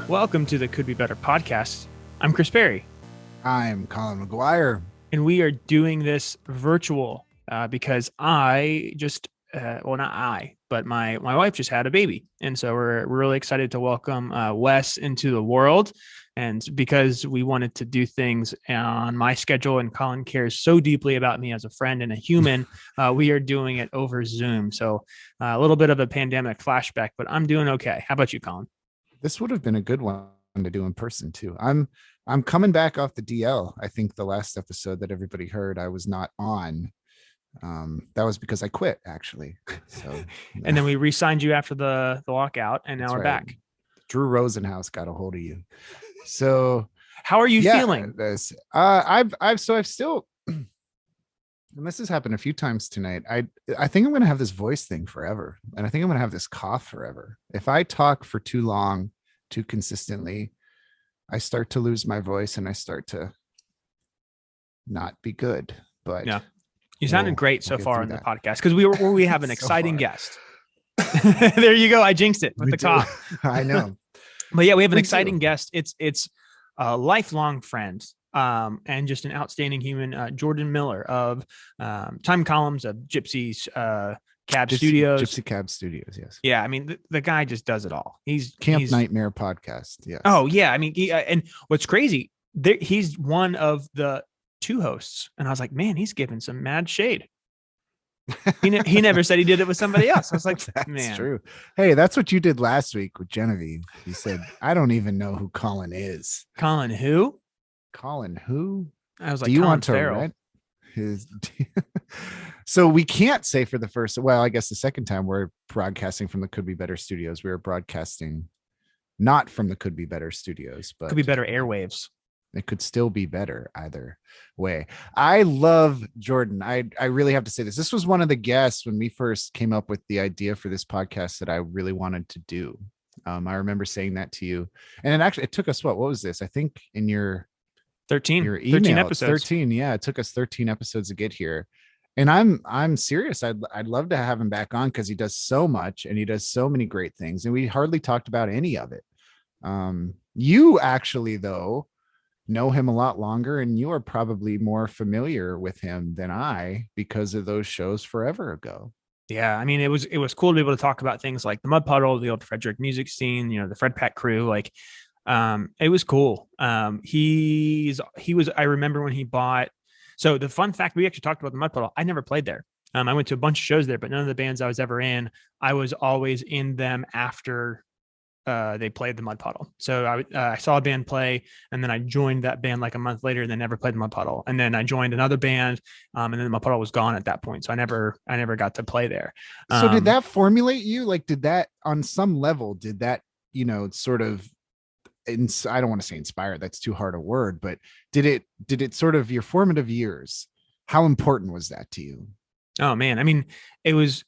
Welcome to the Could Be Better podcast. I'm Chris Perry, I'm Colin McGuire. and we are doing this virtual because I just, well, not I, but my wife just had a baby. And so we're really excited to welcome Wes into the world. And because we wanted to do things on my schedule and Colin cares so deeply about me as a friend and a human, we are doing it over Zoom. So a little bit of a pandemic flashback, but I'm doing okay. How about you, Colin? This would have been a good one to do in person too. I'm coming back off the DL. I think the last episode that everybody heard I was not on. That was because I quit actually. So and then we re-signed you after the lockout, and now we're back. Drew Rosenhaus got a hold of you. So how are you feeling? I've still, and this has happened a few times tonight. I think I'm gonna have this voice thing forever, and I think I'm gonna have this cough forever. If I talk for too long, too consistently, I start to lose my voice and I start to not be good. But yeah, you sounded great so far in the podcast because we have an exciting guest. There you go. I jinxed it with the cough. I know. But yeah, we have an exciting guest. It's a lifelong friend and just an outstanding human, Jordan Miller of time columns of Gypsy's Gypsy Cab Studios. Yes. Yeah. I mean, the guy just does it all. He's Nightmare podcast. Yes. Oh yeah. I mean, and what's crazy, he's one of the two hosts. And I was like, man, he's giving some mad shade. He never said he did it with somebody else. I was like, that's man, true. Hey, that's what you did last week with Genevieve. You said, I don't even know who Colin is. Colin who? Colin who? I was like, do you Colin want to Farrell. rent his? So we can't say for the first, well, I guess the second time we're broadcasting from the Could Be Better Studios. We were broadcasting not from the Could Be Better Studios, but Could Be Better airwaves. It could still be better either way. I love Jordan. I really have to say this. This was one of the guests when we first came up with the idea for this podcast that I really wanted to do. I remember saying that to you, and it took us what was this? I think in your 13 episodes. 13. Yeah, it took us 13 episodes to get here. And I'm serious. I'd love to have him back on because he does so much and he does so many great things, and we hardly talked about any of it. You actually though know him a lot longer, and you are probably more familiar with him than I because of those shows forever ago. Yeah, I mean, it was cool to be able to talk about things like the Mud Puddle, the old Frederick music scene, the Fred Pack crew. Like, it was cool. He was. I remember when he bought. So the fun fact, we actually talked about the Mud Puddle. I never played there. I went to a bunch of shows there, but none of the bands I was ever in, I was always in them after they played the Mud Puddle. So I saw a band play, and then I joined that band like a month later, and then never played the Mud Puddle. And then I joined another band, and then the Mud Puddle was gone at that point. So I never got to play there. So did that formulate you? Like, did that on some level, did that, sort of, I don't want to say inspire, that's too hard a word, but did it sort of your formative years? How important was that to you? Oh man. I mean, it was,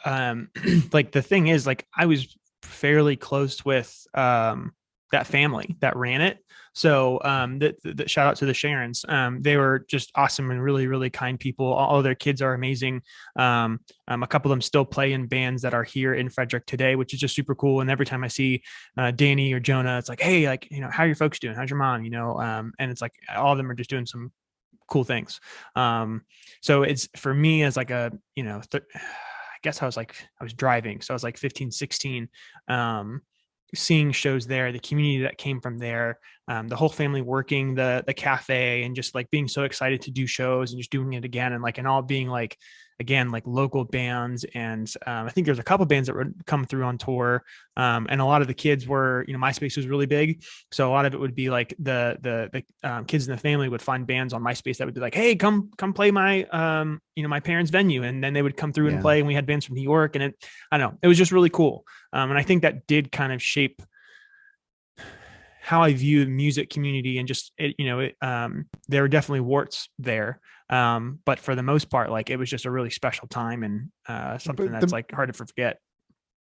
like, the thing is, like, I was fairly close with that family that ran it. So the shout out to the Sharons. They were just awesome and really, really kind people. All of their kids are amazing. A couple of them still play in bands that are here in Frederick today, which is just super cool. And every time I see Danny or Jonah, it's like, hey, like, how are your folks doing? How's your mom? And it's like all of them are just doing some cool things. So it's for me as like a, I guess I was driving. So I was like 15, 16, seeing shows there, the community that came from there, the whole family working the cafe, and just like being so excited to do shows and just doing it again. And all being like, again, like local bands. And I think there's a couple bands that would come through on tour. And a lot of the kids were, MySpace was really big. So a lot of it would be like the kids in the family would find bands on MySpace that would be like, hey, come play my, my parents' venue. And then they would come through and play. And we had bands from New York, and I don't know, it was just really cool. And I think that did kind of shape how I view the music community, and just there were definitely warts there. But for the most part, like, it was just a really special time, and something that's like hard to forget.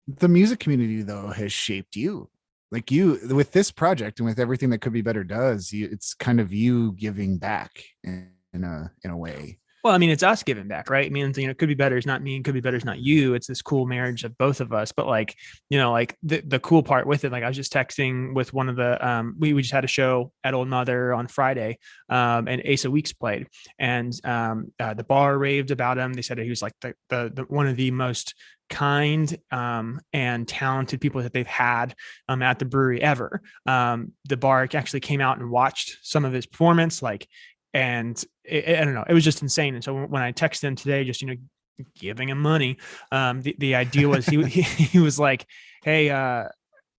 The music community though has shaped you. Like, you with this project and with everything that Could Be Better does, it's kind of you giving back in a way. Well, I mean, it's us giving back, right? I mean, you know, could be better is not me, and could be better is not you. It's this cool marriage of both of us. But like, you know, like the cool part with it, like I was just texting with one of the we just had a show at Old Mother on Friday, and Asa Weeks played, and the bar raved about him. They said he was like the one of the most kind and talented people that they've had at the brewery ever. The bar actually came out and watched some of his performance, like, and I don't know, it was just insane. And so when I texted him today, just, you know, giving him money, the idea was he was like, hey, all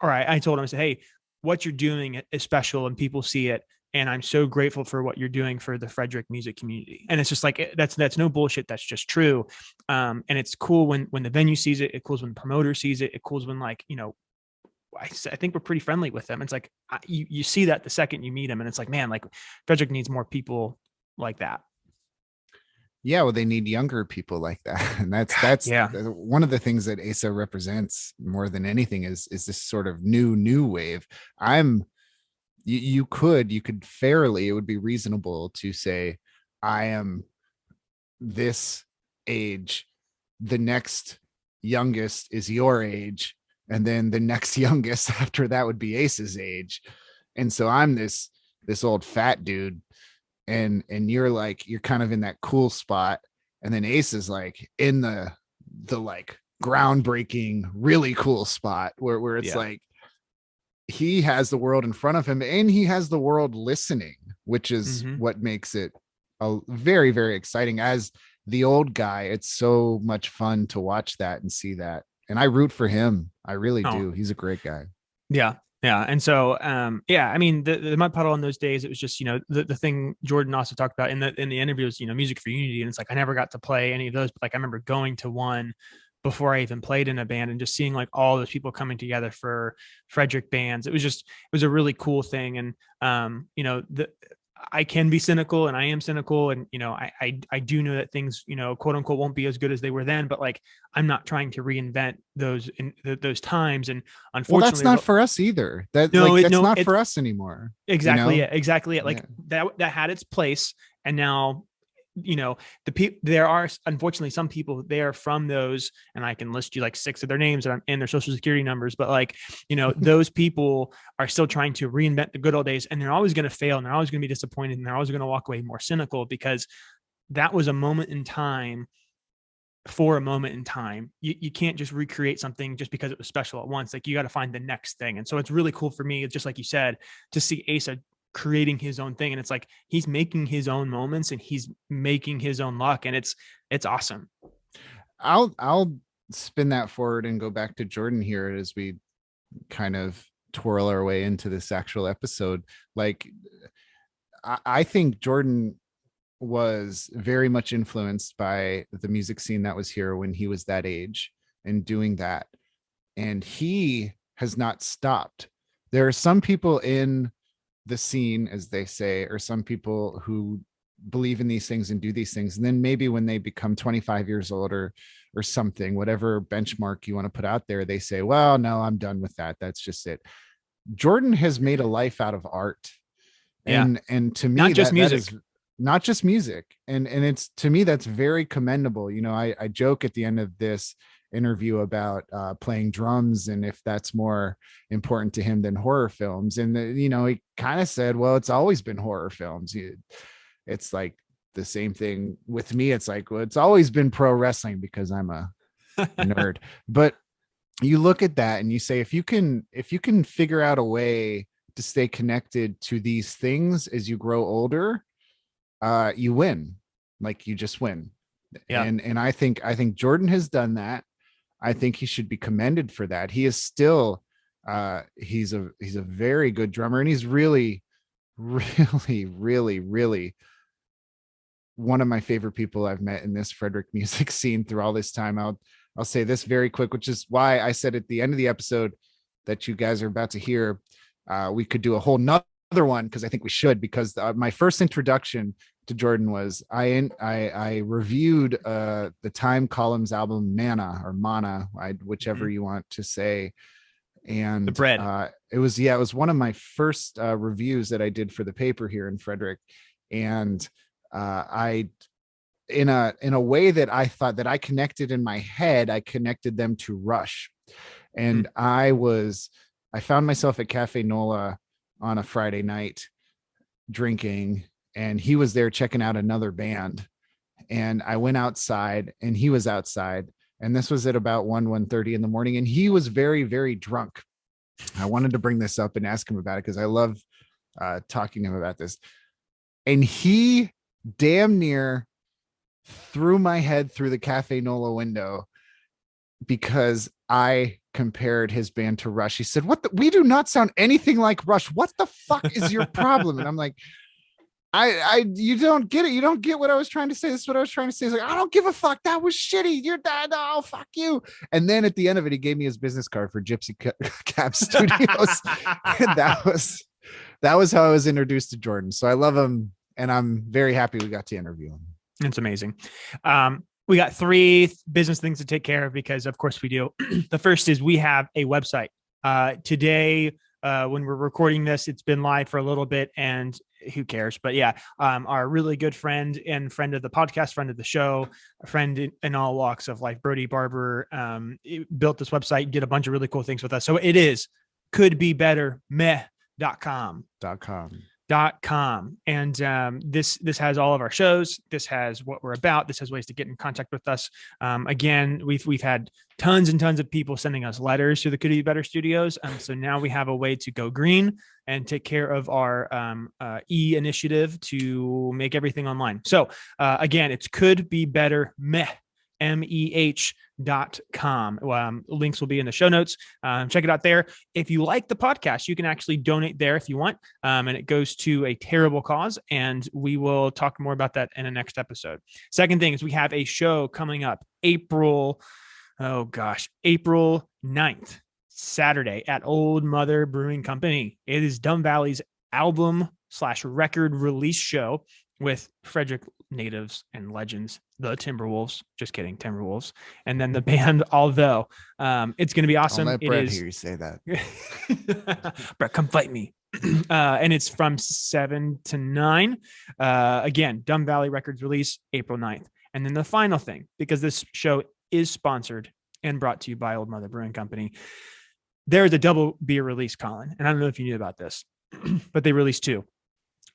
right, I told him, I said, hey, what you're doing is special and people see it, and I'm so grateful for what you're doing for the Frederick music community. And it's just like, that's no bullshit, that's just true. And it's cool when the venue sees it, it cools when the promoter sees it, it cools when, like, you know, I think we're pretty friendly with them. It's like you see that the second you meet them, and it's like, man, like Frederick needs more people like that. Yeah, well, they need younger people like that. And that's Yeah. one of the things that Asa represents more than anything is this sort of new wave. I'm you could fairly, it would be reasonable to say, I am this age, the next youngest is your age, and then the next youngest after that would be Ace's age. And so I'm this old fat dude, and you're like, you're kind of in that cool spot, and then Ace is like in the like groundbreaking really cool spot where it's Yeah. like he has the world in front of him and he has the world listening, which is Mm-hmm. what makes it a very, very exciting. As the old guy, it's so much fun to watch that and see that, and I root for him. I really Oh, do. He's a great guy. yeah. Yeah. And so, yeah, I mean, the mud puddle in those days, it was just, you know, the thing Jordan also talked about in the interviews, you know, music for unity. And it's like, I never got to play any of those, but like, I remember going to one before I even played in a band and just seeing like all those people coming together for Frederick bands. It was a really cool thing. And, you know, I can be cynical, and I am cynical. And, you know, I do know that things, you know, quote unquote, won't be as good as they were then, but like, I'm not trying to reinvent those times. And Well, that's unfortunately, not for us either. no, That's no, not it for us anymore. You exactly know? it, exactly it. Yeah. Like that had its place, and now, you know, there are unfortunately some people, they are from those, and I can list you like six of their names and their social security numbers, but like, you know, those people are still trying to reinvent the good old days, and they're always going to fail, and they're always going to be disappointed, and they're always going to walk away more cynical, because that was a moment in time. For a moment in time, you can't just recreate something just because it was special at once. Like, you got to find the next thing. And so it's really cool for me, just like you said, to see Asa creating his own thing. And it's like he's making his own moments and he's making his own luck. And it's awesome. I'll spin that forward and go back to Jordan here as we kind of twirl our way into this actual episode. Like, I think Jordan was very much influenced by the music scene that was here when he was that age and doing that. And he has not stopped. There are some people in the scene, as they say, or some people who believe in these things and do these things. And then maybe when they become 25 years old or something, whatever benchmark you want to put out there, they say, well, no, I'm done with that. That's just it. Jordan has made a life out of art. Yeah. And to me, Not just that music. is not just music. And it's, to me, that's very commendable. You know, I joke at the end of this interview about playing drums and if that's more important to him than horror films. And you know, he kind of said, well, it's always been horror films. It's like the same thing with me. It's like, well, it's always been pro wrestling because I'm a nerd. But you look at that and you say, if you can figure out a way to stay connected to these things as you grow older, you win. Like, you just win. Yeah. And I think Jordan has done that. I think he should be commended for that. He is still he's a very good drummer, and he's really, really, really, really one of my favorite people I've met in this Frederick music scene through all this time. I'll say this very quick, which is why I said at the end of the episode that you guys are about to hear, we could do a whole nother one, because I think we should, because my first introduction to Jordan was I reviewed the Time Columns album Mana, whichever Mhm. you want to say. The And bread. it was one of my first reviews that I did for the paper here in Frederick. And I in a way that I thought that I connected in my head, I connected them to Rush. And I found myself at Cafe Nola on a Friday night drinking, and he was there checking out another band. And I went outside and he was outside. And this was at about 1:30 in the morning. And he was very, very drunk. I wanted to bring this up and ask him about it because I love talking to him about this. And he damn near threw my head through the Cafe Nola window because I compared his band to Rush. He said, we do not sound anything like Rush. What the fuck is your problem? And I'm like, you don't get it. You don't get what I was trying to say. This is what I was trying to say. He's like, I don't give a fuck. That was shitty. You're dead. Oh, fuck you. And then at the end of it, he gave me his business card for Gypsy Cap Studios. And that was how I was introduced to Jordan. So I love him, and I'm very happy we got to interview him. It's amazing. We got 3 business things to take care of because, of course, we do. The first is we have a website. Today, when we're recording this, it's been live for a little bit, and who cares? But yeah, our really good friend and friend of the podcast, friend of the show, a friend in all walks of life, Brody Barber, built this website, did a bunch of really cool things with us. So it is couldbebettermeh.com. And this has all of our shows. This has what we're about. This has ways to get in contact with us. Again, we've had tons and tons of people sending us letters to the Could Be Better Studios. So now we have a way to go green and take care of our initiative to make everything online. So again, it's Could Be Better Meh. meh.com. Links will be in the show notes. Check it out there. If you like the podcast, you can actually donate there if you want. And it goes to a terrible cause. And we will talk more about that in the next episode. Second thing is we have a show coming up April 9th, Saturday at Old Mother Brewing Company. It is Dumb Valley's album/record release show with Frederick natives and legends, the Timberwolves. Just kidding, Timberwolves. And then the band, although it's going to be awesome. I'll let Brett hear you say that. Brett, come fight me. And it's from 7 to 9. Again, Dumb Valley Records release April 9th. And then the final thing, because this show is sponsored and brought to you by Old Mother Brewing Company, there is a double beer release, Colin. And I don't know if you knew about this, but they released 2.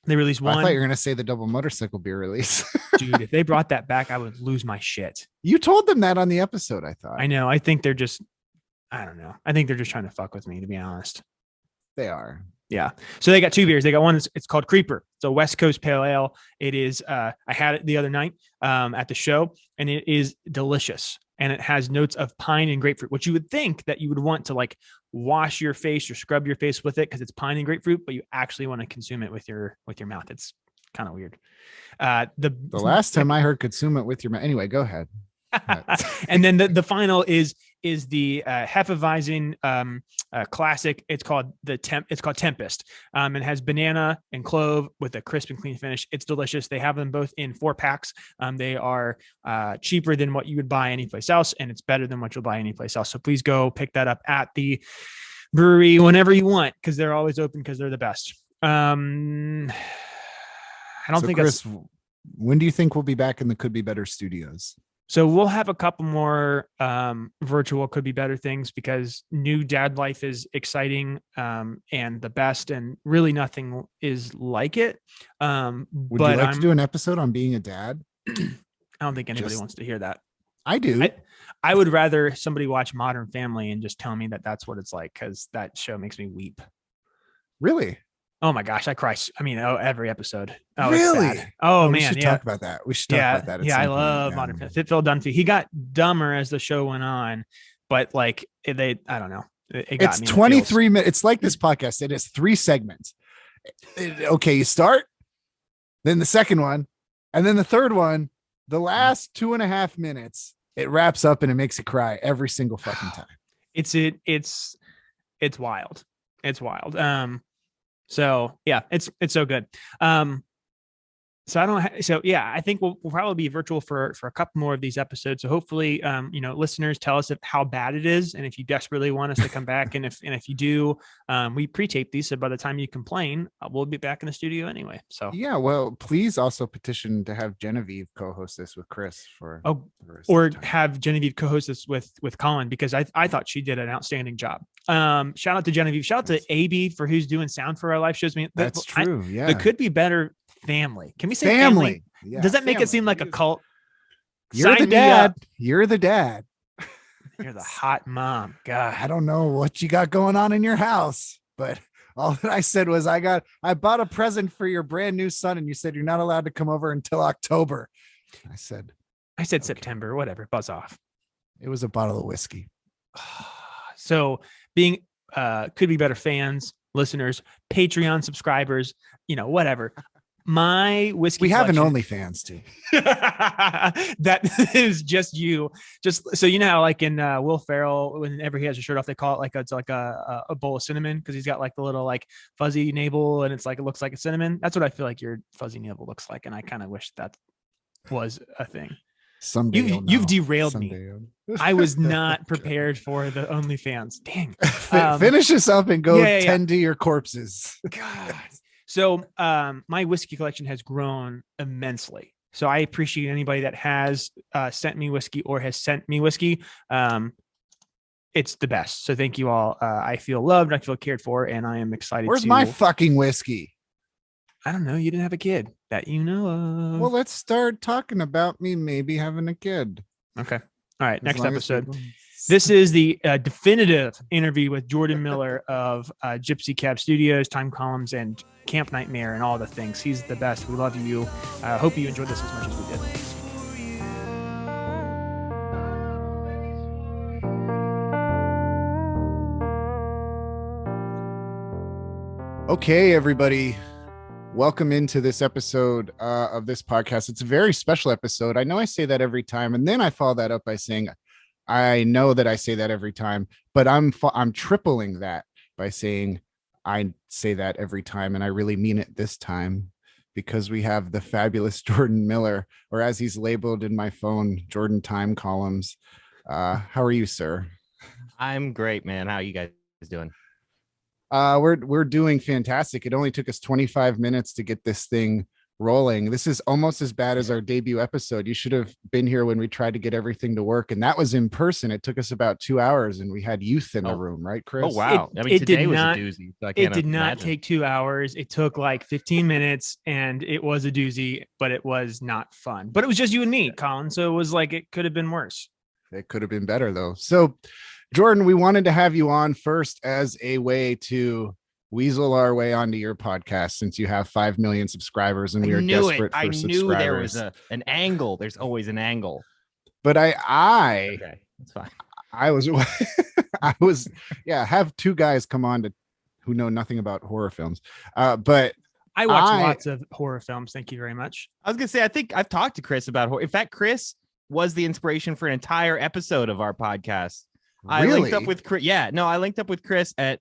They released 1. I thought you were going to say the double motorcycle beer release. Dude, if they brought that back, I would lose my shit. You told them that on the episode, I thought. I know. I think they're just, I don't know. I think they're just trying to fuck with me, to be honest. They are. Yeah. So they got 2 beers. They got one. It's called Creeper. It's a West Coast Pale Ale. It is, I had it the other night at the show, and it is delicious. And it has notes of pine and grapefruit, which you would think that you would want to like wash your face or scrub your face with it because it's pine and grapefruit, but you actually want to consume it with your mouth. It's kind of weird. The last time I heard consume it with your mouth. Anyway, go ahead. And then the final is the Hefeweizen classic. It's called Tempest. It has banana and clove with a crisp and clean finish. It's delicious. They have them both in 4 packs. They are cheaper than what you would buy anyplace else, and it's better than what you'll buy anyplace else. So please go pick that up at the brewery whenever you want, because they're always open because they're the best. I don't think Chris, when do you think we'll be back in the Could Be Better Studios? So we'll have a couple more virtual Could Be Better things because new dad life is exciting and the best, and really nothing is like it. Would you like to do an episode on being a dad? I don't think anybody wants to hear that. I do. I would rather somebody watch Modern Family and just tell me that that's what it's like, because that show makes me weep. Really? Oh my gosh, I cry. I mean, every episode. Oh, really? Oh man, we should talk about that. We should talk about that. I love Modern Family. Phil Dunphy. He got dumber as the show went on, but like I don't know. It's 23 minutes. It's like this podcast. It is 3 segments. Okay, you start, then the second one, and then the third one. The last 2.5 minutes, it wraps up and it makes you cry every single fucking time. It's wild. It's wild. So yeah, it's so good. So I don't. So yeah, I think we'll probably be virtual for a couple more of these episodes. So hopefully, listeners tell us how bad it is, and if you desperately want us to come back, and if you do, we pre-tape these, so by the time you complain, we'll be back in the studio anyway. So yeah, well, please also petition to have Genevieve co-host this with Chris for. Or have Genevieve co-host this with Colin, because I thought she did an outstanding job. Shout out to Genevieve. Shout out to AB for who's doing sound for our live shows. That's true. Yeah, there could be better. Family. Can we say family? Yeah, does that make it seem like a cult? You're the dad. You're the dad. You're the hot mom. God, I don't know what you got going on in your house, but all that I said was I bought a present for your brand new son, and you said you're not allowed to come over until October. I said okay. September, whatever. Buzz off. It was a bottle of whiskey. So being could be better fans, listeners, Patreon subscribers, whatever. My whiskey. We have an OnlyFans too. That is just you. Just so you know how, like in Will Ferrell, whenever he has a shirt off, they call it it's like a bowl of cinnamon, because he's got like the little like fuzzy navel, and it looks like a cinnamon. That's what I feel like your fuzzy navel looks like, and I kind of wish that was a thing. Someday you've derailed me. I was not prepared for the OnlyFans. Dang. Finish this up and go tend to your corpses. God. So my whiskey collection has grown immensely. So I appreciate anybody that has sent me whiskey or has sent me whiskey. It's the best. So thank you all. I feel loved. I feel cared for, and I am excited. Where's my fucking whiskey? I don't know. You didn't have a kid that you know of. Well, let's start talking about me maybe having a kid. Okay. All right. Next episode. This is the definitive interview with Jordan Miller of Gypsy Cab Studios, Time Columns, and Camp Nightmare, and all the things. He's the best. We love you. Hope you enjoyed this as much as we did. Okay, everybody. Welcome into this episode of this podcast. It's a very special episode. I know I say that every time, and then I follow that up by saying, I know that I say that every time, but I'm tripling that by saying I say that every time, and I really mean it this time, because we have the fabulous Jordan Miller, or as he's labeled in my phone, Jordan Time Columns. How are you, sir? I'm great, man. How are you guys doing? We're doing fantastic. It only took us 25 minutes to get this thing rolling. This is almost as bad as our debut episode. You should have been here when we tried to get everything to work, and that was in person. It took us about 2 hours, and we had youth in the room, right, Chris? Oh wow! Today was a doozy. So it did not take 2 hours. It took like 15 minutes, and it was a doozy, but it was not fun. But it was just you and me, Colin. So it was like it could have been worse. It could have been better though. So, Jordan, we wanted to have you on first as a way to weasel our way onto your podcast, since you have 5 million subscribers, and we are desperate for subscribers. I knew there was an angle. There's always an angle. But okay, that's fine. I was have two guys come on who know nothing about horror films. But I watch lots of horror films. Thank you very much. I was gonna say, I think I've talked to Chris about horror. In fact, Chris was the inspiration for an entire episode of our podcast. Really? I linked up with Chris. Yeah, no, I linked up with Chris at,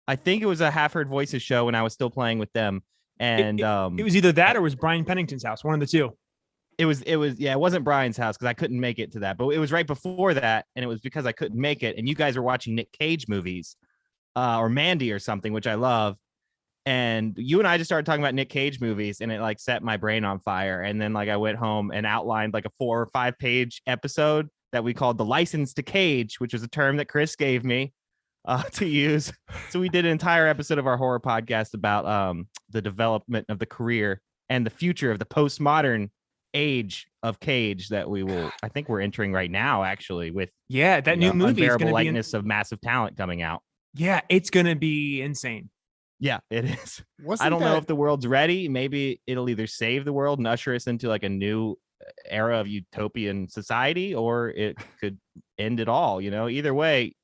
I think it was a Half Heard Voices show when I was still playing with them. And it was either that or it was Brian Pennington's house, one of the two. It wasn't Brian's house because I couldn't make it to that, but it was right before that, and it was because I couldn't make it. And you guys were watching Nick Cage movies, or Mandy or something, which I love. And you and I just started talking about Nick Cage movies, and it like set my brain on fire. And then like I went home and outlined like a 4 or 5 page episode that we called The License to Cage, which was a term that Chris gave me to use. So we did an entire episode of our horror podcast about the development of the career and the future of the postmodern age of Cage that I think we're entering right now, actually, with that new movie is going to likeness of massive talent coming out. Yeah, it's going to be insane. Yeah, it is. I don't know if the world's ready. Maybe it'll either save the world and usher us into like a new era of utopian society, or it could end it all. Either way,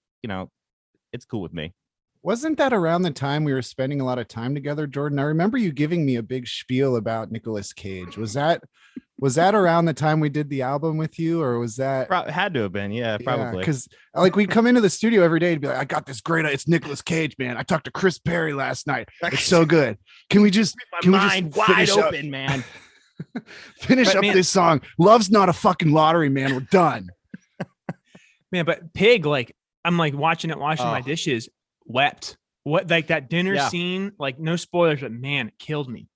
it's cool with me. Wasn't that around the time we were spending a lot of time together, Jordan? I remember you giving me a big spiel about Nicolas Cage. Was that around the time we did the album with you, or was that had to have been? Yeah, probably. Because like we'd come into the studio every day and be like, I got this great, it's Nicolas Cage, man. I talked to Chris Perry last night. It's so good. Can we just wide open, man. Finish But up man- this song. Love's not a fucking lottery, man. We're done. Man, but Pig, like I'm like washing my Oh. dishes, wept. What like that dinner Yeah. scene, like no spoilers, but man, it killed me.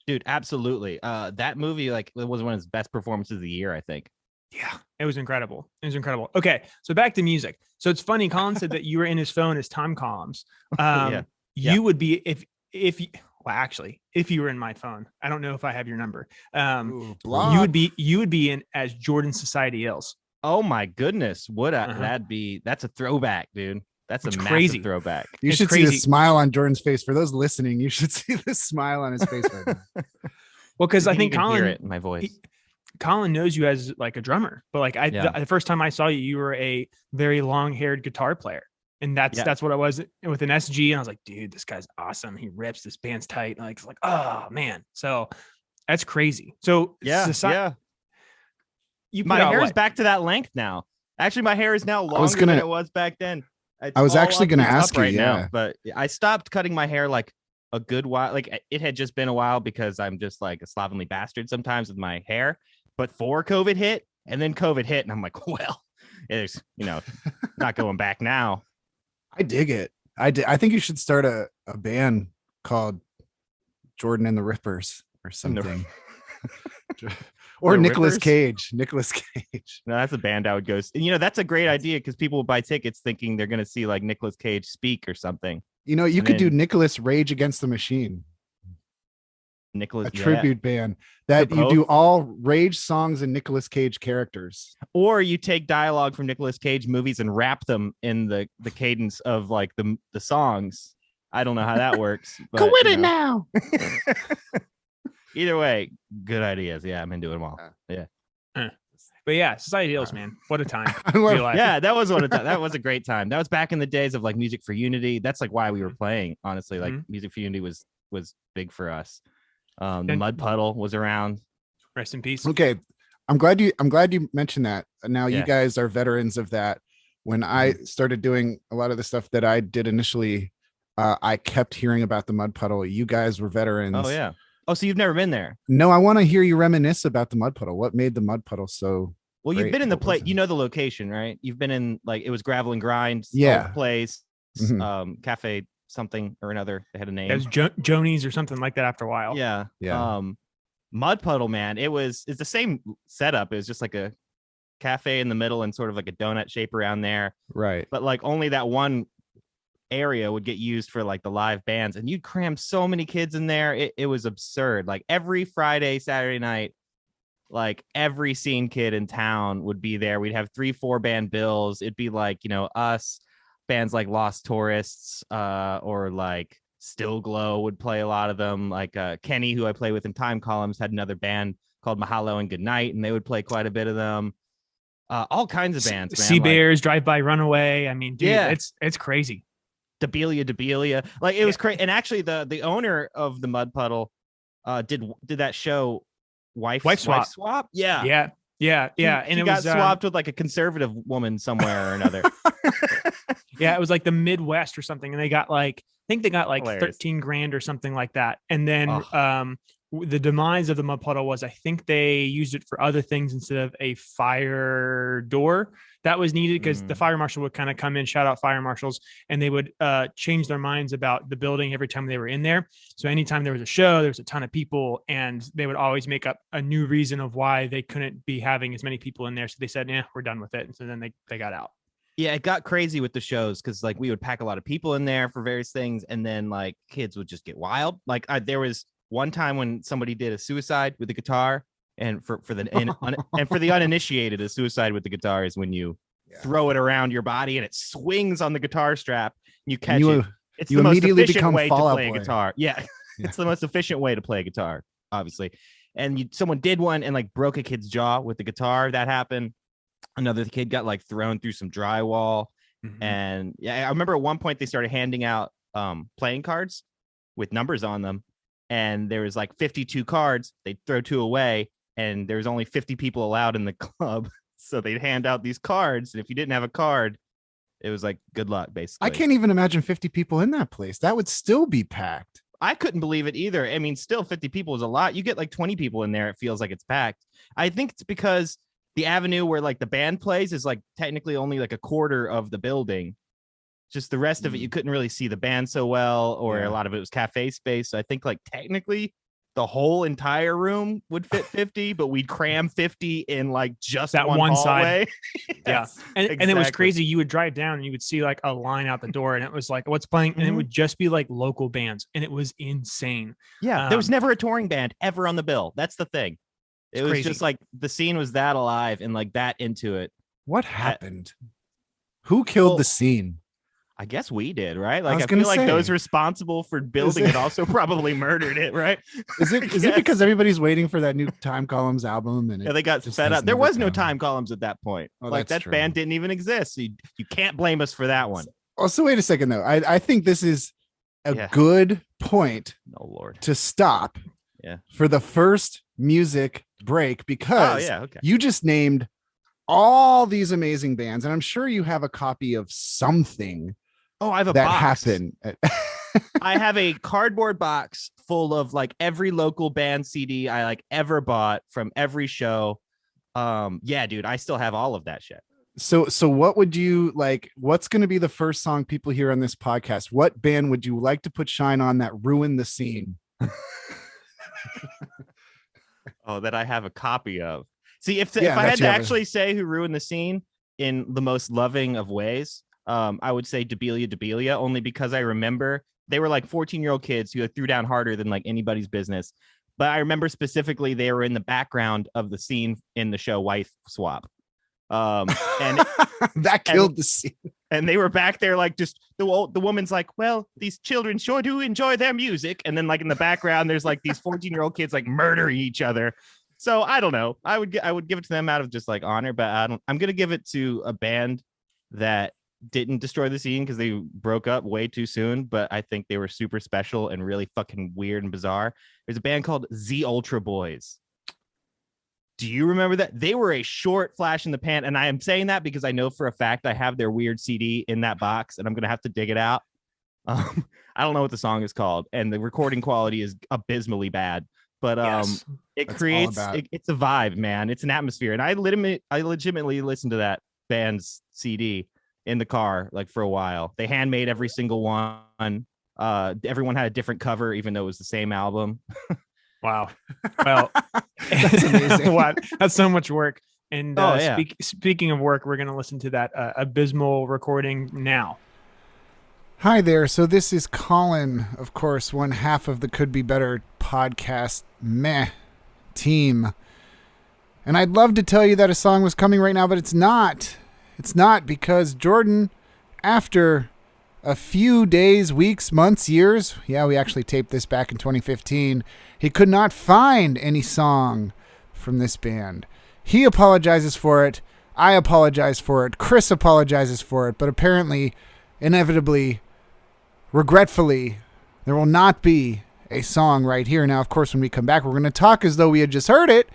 Dude, absolutely. That movie, like, it was one of his best performances of the year, I think. Yeah, it was incredible. Okay, so back to music. So it's funny. Colin said that you were in his phone as time columns. Yeah. You would be if you, well, actually, if you were in my phone. I don't know if I have your number. Ooh, You would be in as Jordan Society Ills. Oh my goodness. Uh-huh. That's a throwback, dude. That's It's a crazy. massive throwback. You It's should see crazy. the smile on Jordan's face. For those listening, you should see the smile on his face right now. Well, because You I can think even hear Colin, it in my voice. Colin knows you as like a drummer, but like Yeah. the first time I saw you, you were a very long-haired guitar player, and Yeah. that's what I was with an SG. And I was like, dude, this guy's awesome. He rips. This band's tight. Like, it's like, oh man. So that's crazy. So Yeah. Yeah. you put My out hair is what? back to that length now. Actually, my hair is now was longer gonna- than it was back then. It's I was all actually up gonna and up ask you, right now, yeah. but I stopped cutting my hair like a good while. Like it had just been a while because I'm just like a slovenly bastard sometimes with my hair. But before COVID hit, and then COVID hit, and I'm like, well, there's not going back now. I dig it. I think you should start a band called Jordan and the Rippers or something. Or The Nicolas Rippers? Cage. Nicolas Cage. No, that's a band I would go. And that's a great idea because people will buy tickets thinking they're going to see like Nicolas Cage speak or something. You And could do then- Nicolas Rage Against the Machine, Nicolas a tribute band that For you do both? all Rage songs and Nicolas Cage characters. Or you take dialogue from Nicolas Cage movies and wrap them in the cadence of like the songs. I don't know how that works. But, now. Either way, good ideas. Yeah, I'm into them all. But yeah, Society Ills, man. What a time. I love- Real life. Yeah, that was that was a great time. That was back in the days of like Music for Unity. That's like why we were playing. Honestly, like Music for Unity was big for us. The And- Mud Puddle was around. Rest in peace. Okay. I'm glad you mentioned that. Now you Yeah. guys are veterans of that. When I started doing a lot of the stuff that I did initially, I kept hearing about the Mud Puddle. You guys were veterans. Oh yeah. Oh, so you've never been there? No, I want to hear you reminisce about the Mud Puddle. What made the Mud Puddle so Well, you've great? been in the What was place. it? You know the location, right? You've been in like it was Gravel and Grind. Yeah. Old place. Mhm. Cafe something or another. They had a name. It was Jonies or something like that after a while. Yeah. Yeah. Mud Puddle, man. It's the same setup. It was just like a cafe in the middle and sort of like a donut shape around there. Right. But like only that one area would get used for like the live bands, and you'd cram so many kids in there. It was absurd. Like every Friday, Saturday night, like every scene kid in town would be there. We'd have 3-4 band bills. It'd be like, us, bands like Lost Tourists, or like Still Glow would play a lot of them. Like Kenny, who I play with in Time Columns, had another band called Mahalo and Goodnight, and they would play quite a bit of them. All kinds of bands, man. Sea like Bears, Drive By Runaway. I mean, dude, Yeah. it's crazy. Debelia. Like it was crazy. And actually the owner of the Mud Puddle did that show Wife Swap. Yeah. Yeah. And he it got was swapped with like a conservative woman somewhere or another. Yeah, it was like the Midwest or something, and they got like I think they got like Hilarious. 13 grand or something like that. And then Oh. the demise of the Mud Puddle was I think they used it for other things instead of a fire door that was needed because the fire marshal would kind of come in, shout out fire marshals, and they would change their minds about the building every time they were in there. So anytime there was a show, there was a ton of people, and they would always make up a new reason of why they couldn't be having as many people in there. So they said, "Yeah, we're done with it." And so then they got out. Yeah, it got crazy with the shows because like we would pack a lot of people in there for various things, and then like kids would just get wild. Like there was one time when somebody did a suicide with the guitar, and for the uninitiated, a suicide with the guitar is when you throw it around your body and it swings on the guitar strap. And you catch it. It's you the most immediately efficient become way to Fall Out play a Boy. guitar. Yeah, it's the most efficient way to play a guitar, obviously. And someone did one and like broke a kid's jaw with the guitar. That happened. Another kid got like thrown through some drywall. And yeah, I remember at one point they started handing out playing cards with numbers on them, and there was like 52 cards. They'd throw 2 away, and there was only 50 people allowed in the club. So they'd hand out these cards, and if you didn't have a card, it was like good luck, basically. I can't even imagine 50 people in that place. That would still be packed. I couldn't believe it either. I mean, still 50 people is a lot. You get like 20 people in there, it feels like it's packed. I think it's because the avenue where like the band plays is like technically only like a quarter of the building. Just the rest of it, you couldn't really see the band so well, or a lot of it was cafe space. So I think like technically the whole entire room would fit 50, but we'd cram 50 in like just that one hallway. side. Yes, and it was crazy. You would drive down and you would see like a line out the door, and it was like, what's playing? And it would just be like local bands, and it was insane. Yeah, there was never a touring band ever on the bill. That's the thing. It was just like the scene was that alive and like that into it. What happened? Who killed the scene? I guess we did, right? Like I feel like those responsible for building it also probably murdered it, right? Is it because everybody's waiting for that new Time Columns album and they got fed up? There was no Time Columns at that point. Oh, like that band didn't even exist. So you can't blame us for that one. Also, wait a second though. I think this is a good point. Oh Lord, to stop. Yeah. For the first music break because you just named all these amazing bands, and I'm sure you have a copy of something. Oh, I have a that box. happened. I have a cardboard box full of like every local band CD I like ever bought from every show. Yeah, dude, I still have all of that shit. So what would you like? What's going to be the first song people hear on this podcast? What band would you like to put shine on that ruined the scene? Oh, that I have a copy of. See, if I had to actually say who ruined the scene in the most loving of ways, I would say Debelia, only because I remember they were like 14-year-old kids who threw down harder than like anybody's business. But I remember specifically they were in the background of the scene in the show Wife Swap. And that killed the scene. And they were back there like just the woman's like, well, these children sure do enjoy their music. And then like in the background, there's like these 14-year-old kids like murdering each other. So I don't know. I would give it to them out of just like honor, but I'm going to give it to a band that didn't destroy the scene because they broke up way too soon, but I think they were super special and really fucking weird and bizarre. There's a band called Z Ultra Boys. Do you remember that? They were a short flash in the pan, and I am saying that because I know for a fact I have their weird CD in that box, and I'm gonna have to dig it out. I don't know what the song is called, and the recording quality is abysmally bad, but it creates it's a vibe, man. It's an atmosphere, and I legitimately listened to that band's CD in the car like for a while. They handmade every single one. Everyone had a different cover, even though it was the same album. Wow. Well, that's amazing. What? That's so much work. And speaking of work, we're going to listen to that abysmal recording now. Hi there. So this is Colin, of course, one half of the Could Be Better podcast team. And I'd love to tell you that a song was coming right now, but it's not. It's not, because Jordan, after a few days, weeks, months, years, we actually taped this back in 2015, he could not find any song from this band. He apologizes for it. I apologize for it. Chris apologizes for it. But apparently, inevitably, regretfully, there will not be a song right here. Now, of course, when we come back, we're going to talk as though we had just heard it,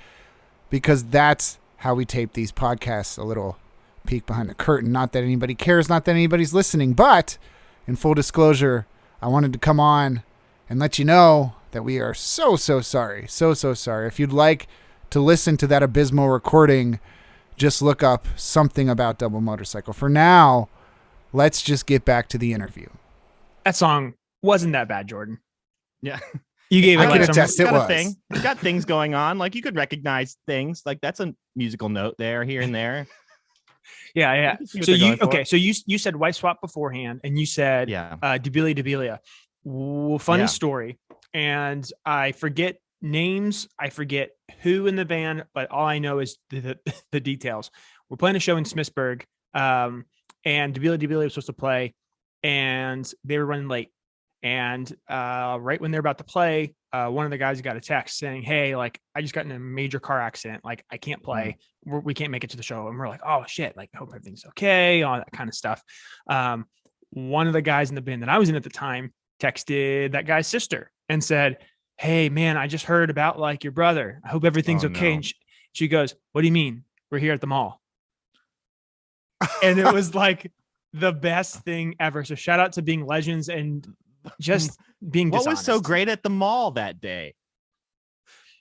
because that's how we tape these podcasts. A little peek behind the curtain. Not that anybody cares, not that anybody's listening, but in full disclosure, I wanted to come on and let you know that we are so sorry. So sorry. If you'd like to listen to that abysmal recording, just look up something about Double Motorcycle. For now, let's just get back to the interview. That song wasn't that bad, Jordan. Yeah. You gave it like some test. It was. Thing. It's got things going on. Like you could recognize things. Like that's a musical note there, here and there. Yeah. So you said Wife Swap beforehand, and you said Debelia. Funny story. And I forget names. I forget who in the band, but all I know is the details. We're playing a show in Smithsburg, and Debelia was supposed to play, and they were running late. And right when they're about to play, one of the guys got a text saying, "Hey, like I just got in a major car accident. Like I can't play. We can't make it to the show." And we're like, "Oh shit! Like I hope everything's okay." All that kind of stuff. One of the guys in the band that I was in at the time texted that guy's sister and said, "Hey man, I just heard about like your brother. I hope everything's okay." No. And she goes, "What do you mean? We're here at the mall." And it was like the best thing ever. So shout out to being legends and just being What dishonest. was so great at the mall that day?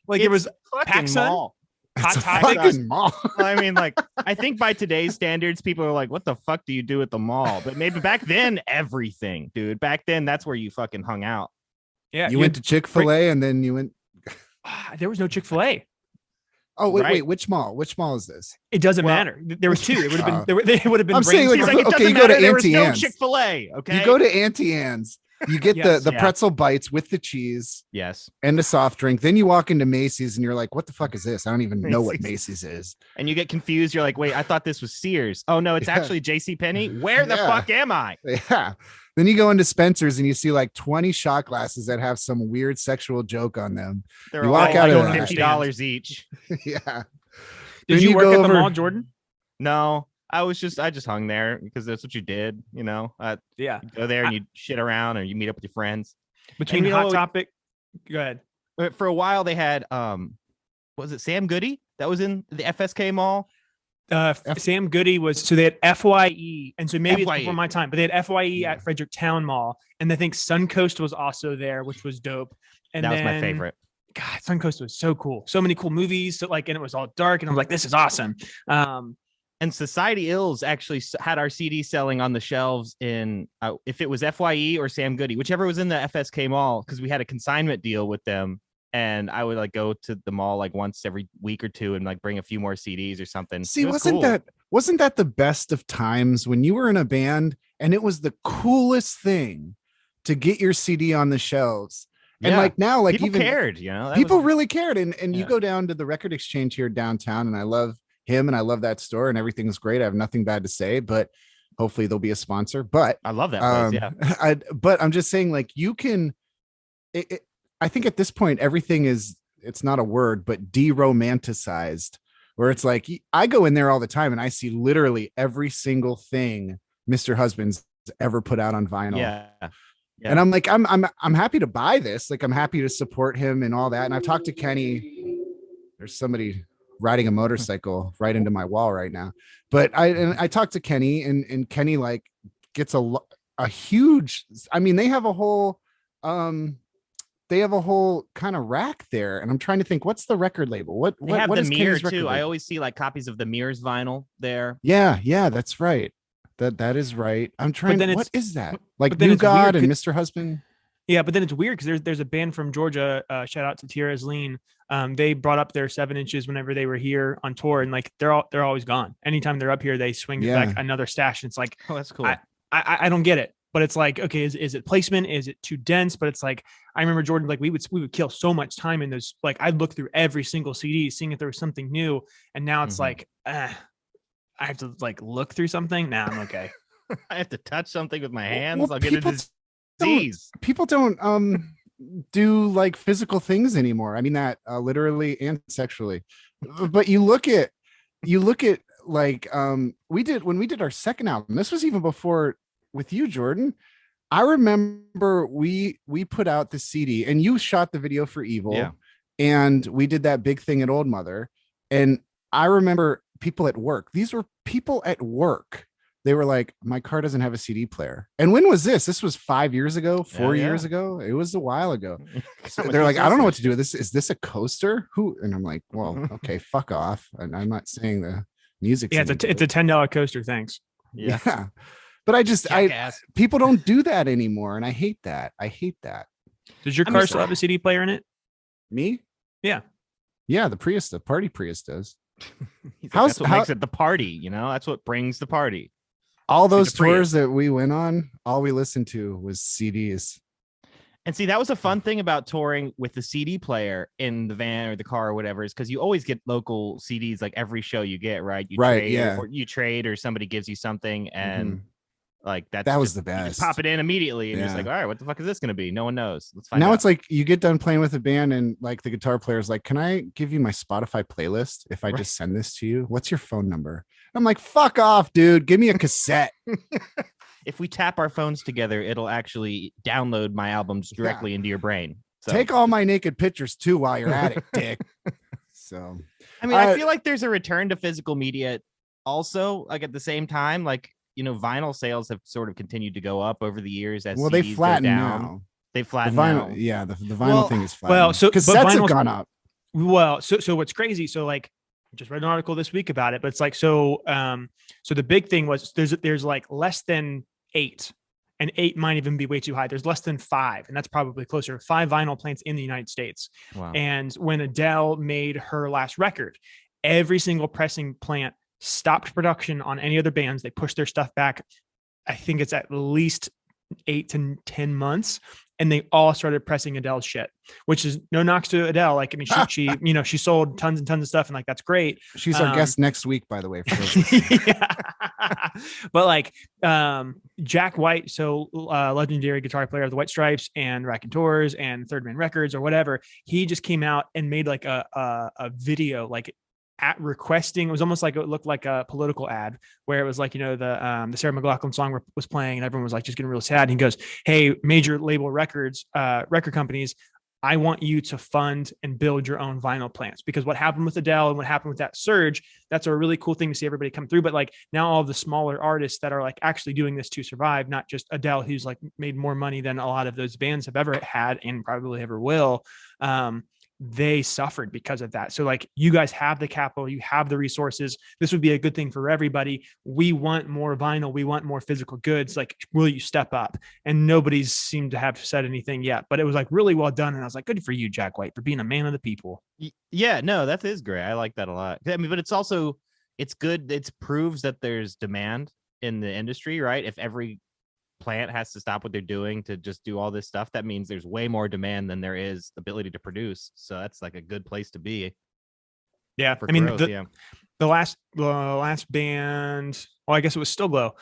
Like, it was fucking PacSun, mall. Hot It's a Topic. fucking mall. I mean, like, I think by today's standards, people are like, what the fuck do you do at the mall? But maybe back then, everything, dude. Back then, that's where you fucking hung out. Yeah, You went to Chick-fil-A and then you went. There was no Chick-fil-A. Oh wait, Right. wait. Which mall? Which mall is this? It doesn't Well- matter. There was two. It would have been. They would have been. I'm saying, brain like, He's like, it okay, doesn't you go to matter. There was Auntie no Anne's. Chick-fil-A. Okay. You go to Auntie Anne's. You get Yes. the Yeah. pretzel bites with the cheese Yes. and a soft drink. Then you walk into Macy's and you're like, what the fuck is this? I don't even know what Macy's is. And you get confused. You're like, wait, I thought this was Sears. Oh no, it's Yeah. actually JCPenney. Where the Yeah. fuck am I? Yeah. Then you go into Spencer's and you see like 20 shot glasses that have some weird sexual joke on them. They're You all walk out like of that. $50 each. Yeah. Did Then you you work go at the over- mall, Jordan? No, I just hung there because that's what you did. You know, Yeah. go there and you shit around and you meet up with your friends. Between you know Hot what- Topic. Go ahead. But for a while they had was it Sam Goody that was in the FSK mall? Sam Goody was, so they had FYE, and so maybe it's FYE. before my time, but they had FYE Yeah. at Frederick Town Mall, and I think Suncoast was also there, which was dope. And That was my then- favorite. God, Suncoast was so cool. So many cool movies. So like, and it was all dark, and I'm like, this is awesome. And Society Ills actually had our CD selling on the shelves in if it was FYE or Sam Goody, whichever was in the FSK mall, because we had a consignment deal with them. And I would like go to the mall like once every week or two and like bring a few more CDs or something. See, It was wasn't cool. that the best of times when you were in a band and it was the coolest thing to get your CD on the shelves? And Yeah. like now, like people even cared, you know, that people was- really cared. And you Yeah. go down to the record exchange here downtown, and I love him and I love that store and everything's great. I have nothing bad to say, but hopefully they'll be a sponsor. But I love that place. Yeah. but I'm just saying, like, you can I think at this point everything is, it's not a word, but de-romanticized, where it's like I go in there all the time and I see literally every single thing Mr. Husband's ever put out on vinyl. Yeah. And I'm like, I'm happy to buy this. Like, I'm happy to support him and all that. And I've talked to Kenny. There's somebody riding a motorcycle right into my wall right now. But I talked to Kenny, and Kenny like gets a huge, I mean, they have a whole kind of rack there. And I'm trying to think, what's the record label? They have what the is mirror Kenny's record too. I label? always see like copies of the Mirrors vinyl there. Yeah, that's right. That is right. I'm trying. then What it's- is that? Like but then New it's God weird and 'cause- Mr. Husband? Yeah, but then it's weird because there's a band from Georgia. Shout out to Tierra's Lean. They brought up their 7 inches whenever they were here on tour, and like they're always gone. Anytime they're up here, they swing Yeah. back another stash. And it's like, Oh, that's cool. I don't get it, but it's like, okay, is it placement? Is it too dense? But it's like, I remember Jordan, like we would kill so much time in those. Like I'd look through every single CD, seeing if there was something new, and now it's Mhm. like, I have to like look through something. Nah, I'm okay. I have to touch something with my hands. Well, I'll get a people disease. People don't do like physical things anymore. I mean that literally and sexually. But you look at like when we did our second album. This was even before with you, Jordan. I remember we put out the CD and you shot the video for Evil. Yeah. And we did that big thing at Old Mother. And I remember people at work. These were people at work. They were like, my car doesn't have a CD player. And when was this? This was 5 years ago, 4 Yeah. years ago. It was a while ago. So How they're much like, I don't know what is to do with this. Is this a coaster? Who? And I'm like, well, okay, fuck off. And I'm not saying the music. Yeah, it's a $10 coaster. Thanks. Yeah. Yeah. But Jackass. people don't do that anymore. And I hate that. Does your I car mean, still have a CD player in it? Me? Yeah. Yeah. The Prius, the party Prius does. He's like, How's- that's what how- makes it the party, you know? That's what brings the party. All those the Prius. tours that we went on, all we listened to was CDs. And see, that was a fun thing about touring with the CD player in the van or the car or whatever, is because you always get local CDs like every show you get, right? You Right, trade, yeah. or you trade or somebody gives you something, and Mhm. like that's That was just- the you just best. pop it in immediately, and you're just Yeah. like, all right, what the fuck is this gonna be? No one knows. Let's find Now out. it's like you get done playing with a band and like the guitar player's like, can I give you my Spotify playlist if I Right. just send this to you? What's your phone number? I'm like, fuck off, dude. Give me a cassette. If we tap our phones together, it'll actually download my albums directly into your brain. So Take all my naked pictures too while you're at it, dick. So I mean, I Uh, feel like there's a return to physical media also, like at the same time, like vinyl sales have sort of continued to go up over the years as Well, they CDs go flatten down. now. They The flatten vinyl, now. yeah, the vinyl Well, thing is flat. well, so because but sets have vinyl's gone up. Well, so what's crazy? So like, I just read an article this week about it, but it's like so the big thing was there's like less than 8, and 8 might even be way too high. There's less than 5, and that's probably closer. 5 vinyl plants in the United States. Wow. And when Adele made her last record, every single pressing plant stopped production on any other bands. They pushed their stuff back. I think it's at least 8 to 10 months, and they all started pressing Adele's shit, which is no knocks to Adele. Like, I mean, she she sold tons and tons of stuff, and like, that's great. She's our guest next week, by the way. For those Yeah. But like, Jack White, so legendary guitar player of the White Stripes and Raconteurs and Third Man Records or whatever, he just came out and made like a video, like at requesting. It was almost like, it looked like a political ad where it was like, the Sarah McLachlan song was playing, and everyone was like just getting real sad. And he goes, "Hey, major label record companies, I want you to fund and build your own vinyl plants," because what happened with Adele and what happened with that surge, that's a really cool thing to see everybody come through. But like, now all of the smaller artists that are like actually doing this to survive, not just Adele, who's like made more money than a lot of those bands have ever had and probably ever will, they suffered because of that. So like, you guys have the capital, you have the resources. This would be a good thing for everybody. We want more vinyl. We want more physical goods. Like, will you step up? And nobody's seemed to have said anything yet, but it was like really well done. And I was like, good for you, Jack White, for being a man of the people. Yeah, no, that is great. I like that a lot. I mean, but it's also, it's good. It proves that there's demand in the industry, right? If every plant has to stop what they're doing to just do all this stuff, that means there's way more demand than there is ability to produce. So that's like a good place to be. Yeah. For I mean, growth, the last band, well, I guess it was Still Glow.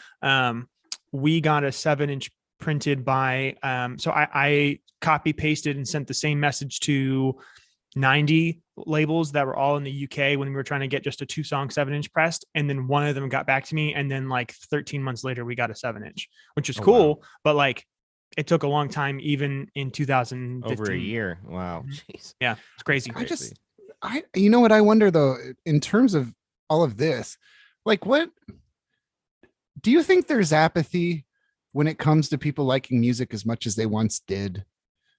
We got a 7-inch printed by, so I copy pasted and sent the same message to 90 labels that were all in the UK when we were trying to get just a 2-song 7-inch pressed. And then one of them got back to me. And then like 13 months later, we got a 7-inch, which is cool. Wow. But like, it took a long time, even in 2015. Over a year. Wow. Jeez. Yeah. It's crazy. You know what I wonder though, in terms of all of this, like, what do you think there's apathy when it comes to people liking music as much as they once did?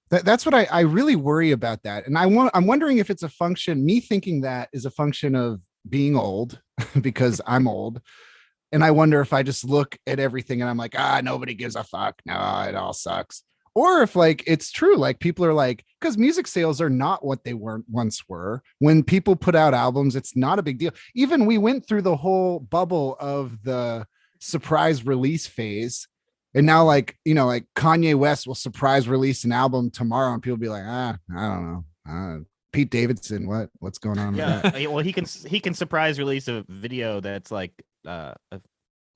That's what I really worry about that. And I'm wondering if it's a function, me thinking that is a function of being old because I'm old. And I wonder if I just look at everything and I'm like, nobody gives a fuck. No, it all sucks. Or if like, it's true. Like, people are like, because music sales are not what they once were. When people put out albums, it's not a big deal. Even we went through the whole bubble of the surprise release phase. And now, like, like Kanye West will surprise release an album tomorrow, and people be like, I don't know. Pete Davidson, what's going on? Yeah, with that? Well, he can surprise release a video that's like a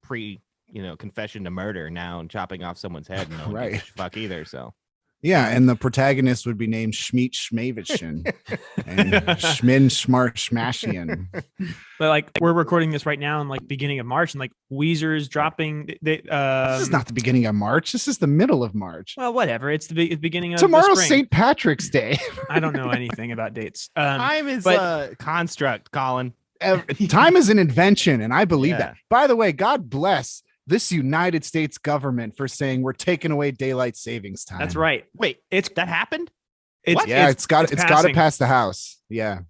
pre, confession to murder now and chopping off someone's head. And no one gives a fuck either. So. Yeah, and the protagonist would be named Schmeat Schmavichin and Schmin Schmart Schmashian. But like, we're recording this right now in like beginning of March, and like Weezer is dropping. This is not the beginning of March. This is the middle of March. Well, whatever. It's the beginning of tomorrow's St. Patrick's Day. I don't know anything about dates. Time is a construct, Colin. Time is an invention, and I believe that. By the way, God bless this United States government for saying we're taking away daylight savings time. That's right. Wait, that happened? It's got to pass the House. Yeah.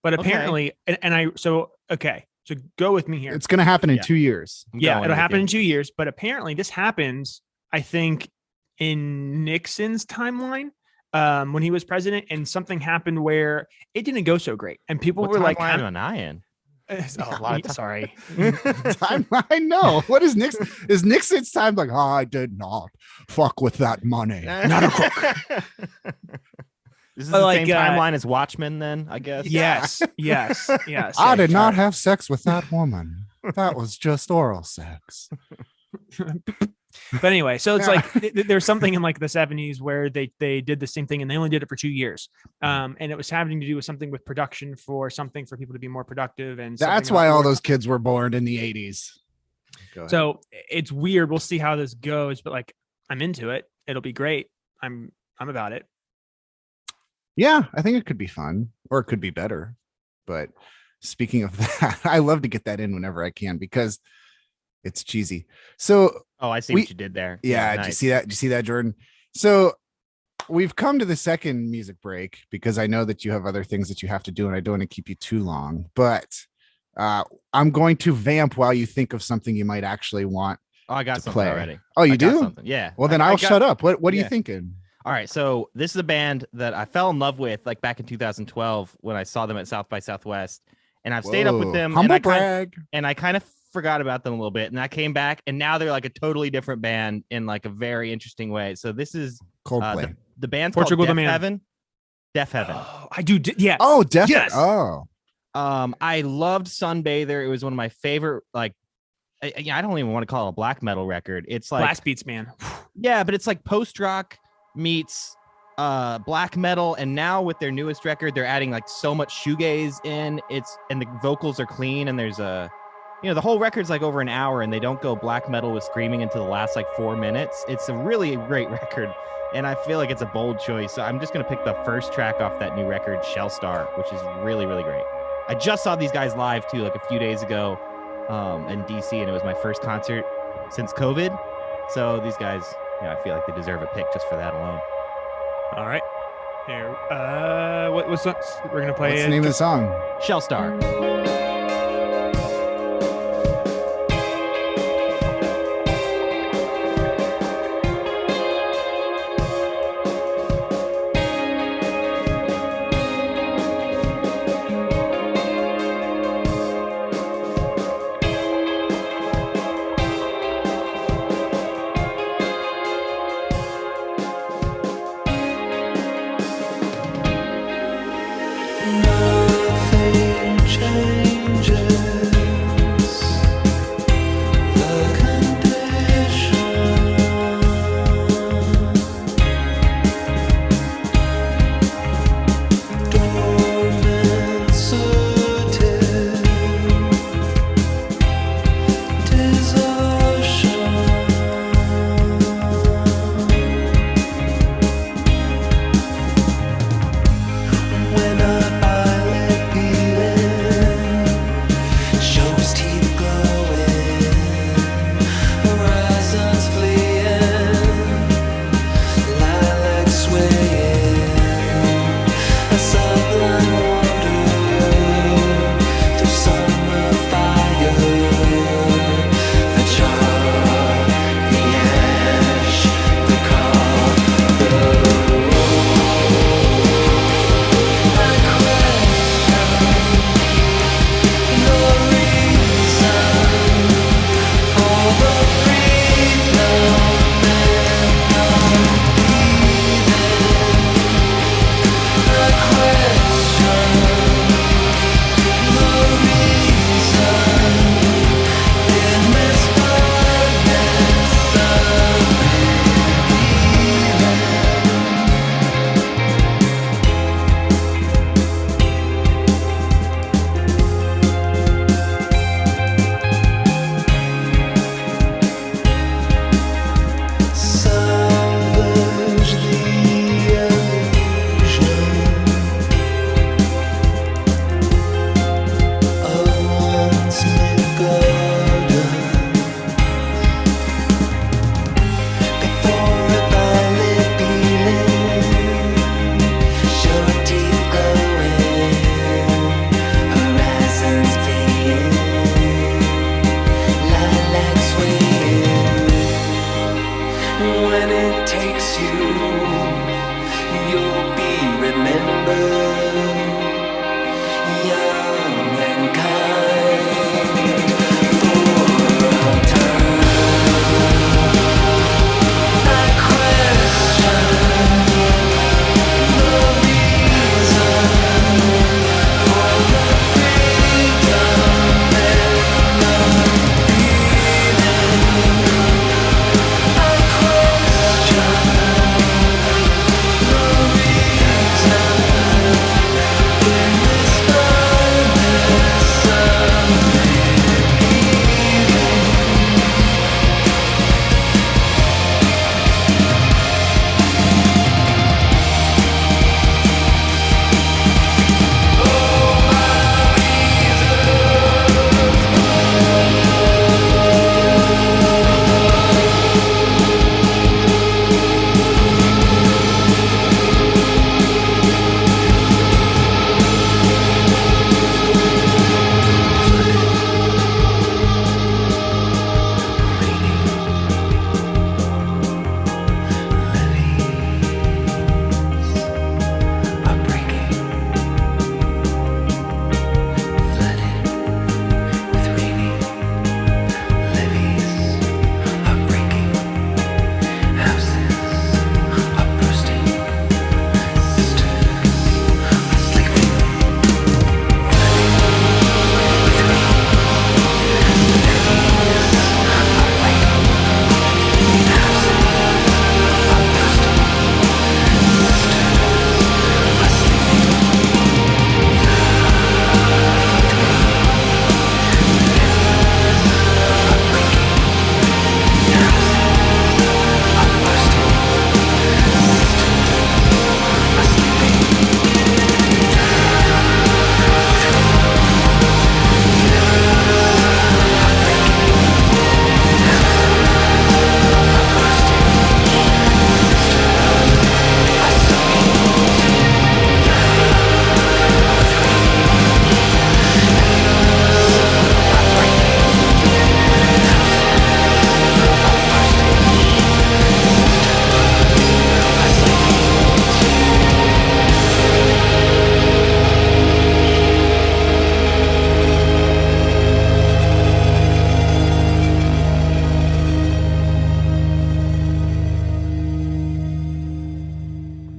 But apparently, so go with me here. It's going to happen in 2 years. It'll happen in 2 years. But apparently this happens, I think, in Nixon's timeline, when he was president, and something happened where it didn't go so great. And people were like, sorry. Timeline? No. What is Nixon? Is Nixon's time like, I did not fuck with that money. Not a crook. This is the same timeline as Watchmen, then, I guess. Yes. I did not have sex with that woman. That was just oral sex. But anyway, so it's like there's something in like the 70s where they did the same thing, and they only did it for 2 years. And it was having to do with something with production for people to be more productive. And that's why all those kids were born in the 80s. So it's weird. We'll see how this goes, but like, I'm into it. It'll be great. I'm about it. Yeah, I think it could be fun, or it could be better. But speaking of that, I love to get that in whenever I can, because It's cheesy. So Oh, I see we- what you did there. yeah, did you see that? Did you see that, Jordan? So we've come to the second music break because I know that you have other things that you have to do, and I don't want to keep you too long. But I'm going to vamp while you think of something you might actually want. Oh, I got to something play. already. Oh, you I got do? something. Yeah. Well, then I'll shut up. What are you thinking? All right, so this is a band that I fell in love with like back in 2012 when I saw them at South by Southwest, and I've stayed up with them. Humble and brag. I kind of forgot about them a little bit, and I came back, and now they're like a totally different band in like a very interesting way. So this is Coldplay. the band's Portugal called the Deaf Man. Heaven. Deaf Heaven. Oh, I do. Yes. Oh, definitely. Yes. Oh, I loved Sunbather. It was one of my favorite. Like, I don't even want to call it a black metal record. It's like Blast Beats, man. yeah, but it's like post rock meets black metal, and now with their newest record, they're adding like so much shoegaze in. And the vocals are clean, and there's a, the whole record's like over an hour, and they don't go black metal with screaming into the last like 4 minutes. It's a really great record, and I feel like it's a bold choice. So I'm just gonna pick the first track off that new record, Shell Star, which is really, really great. I just saw these guys live too, like a few days ago, in DC, and it was my first concert since COVID. So these guys, I feel like they deserve a pick just for that alone. All right. Here. What's that? We're gonna play. What's the name of the song? Shell Star. Nothing changed.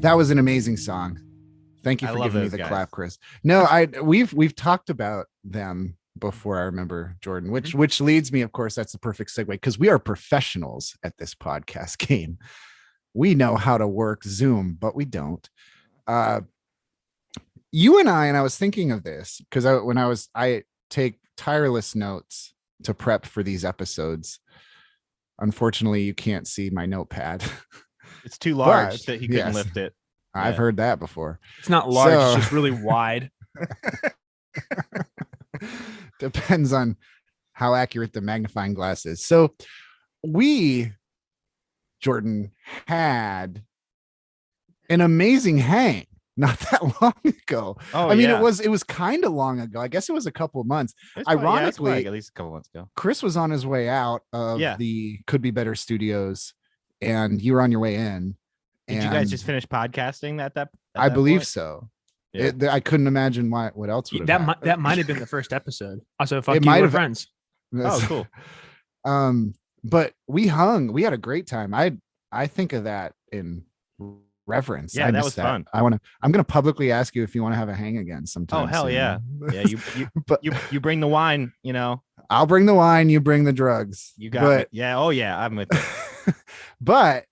That was an amazing song. Thank you I for love giving me those the guys. clap, Chris. No, we've talked about them before. I remember, Jordan, which leads me, of course, that's the perfect segue because we are professionals at this podcast game. We know how to work Zoom, but we don't. You and I was thinking of this because I take tireless notes to prep for these episodes. Unfortunately, you can't see my notepad. It's too large But, that he couldn't yes. lift it. I've heard that before. It's not large, So- it's just really wide. Depends on how accurate the magnifying glass is. So we, Jordan, had an amazing hang not that long ago. Oh, I mean, yeah. it was kind of long ago. I guess it was a couple of months. It's probably- yeah, it's Ironically, probably at least a couple months ago. Chris was on his way out of Yeah. the Could Be Better Studios, and you were on your way in. Did you guys just finish podcasting at that? I believe point? so. Yeah. I couldn't imagine what else would have happened. That might have been the first episode. Also, fuck It you, might we're have- friends. Oh, cool. But we had a great time. I think of that in reverence. Yeah, I that miss was fun. I'm going to publicly ask you if you want to have a hang again sometime. Oh, hell soon. yeah. Yeah, But you bring the wine, you know. I'll bring the wine, you bring the drugs. You got but, it. Yeah. Oh yeah, I'm with you. But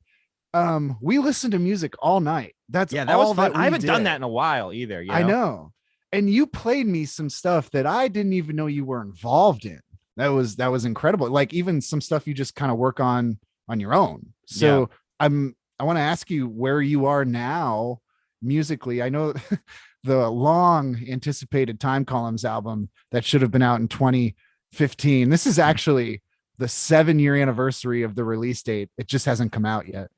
we listened to music all night. That's Yeah, that was all fun. that we I haven't done did. that in a while either. You know? I know. And you played me some stuff that I didn't even know you were involved in. That was incredible. Like even some stuff you just kind of work on your own. So I want to ask you where you are now musically. I know the long anticipated Time Columns album that should have been out in 2015. This is actually the 7-year anniversary of the release date. It just hasn't come out yet.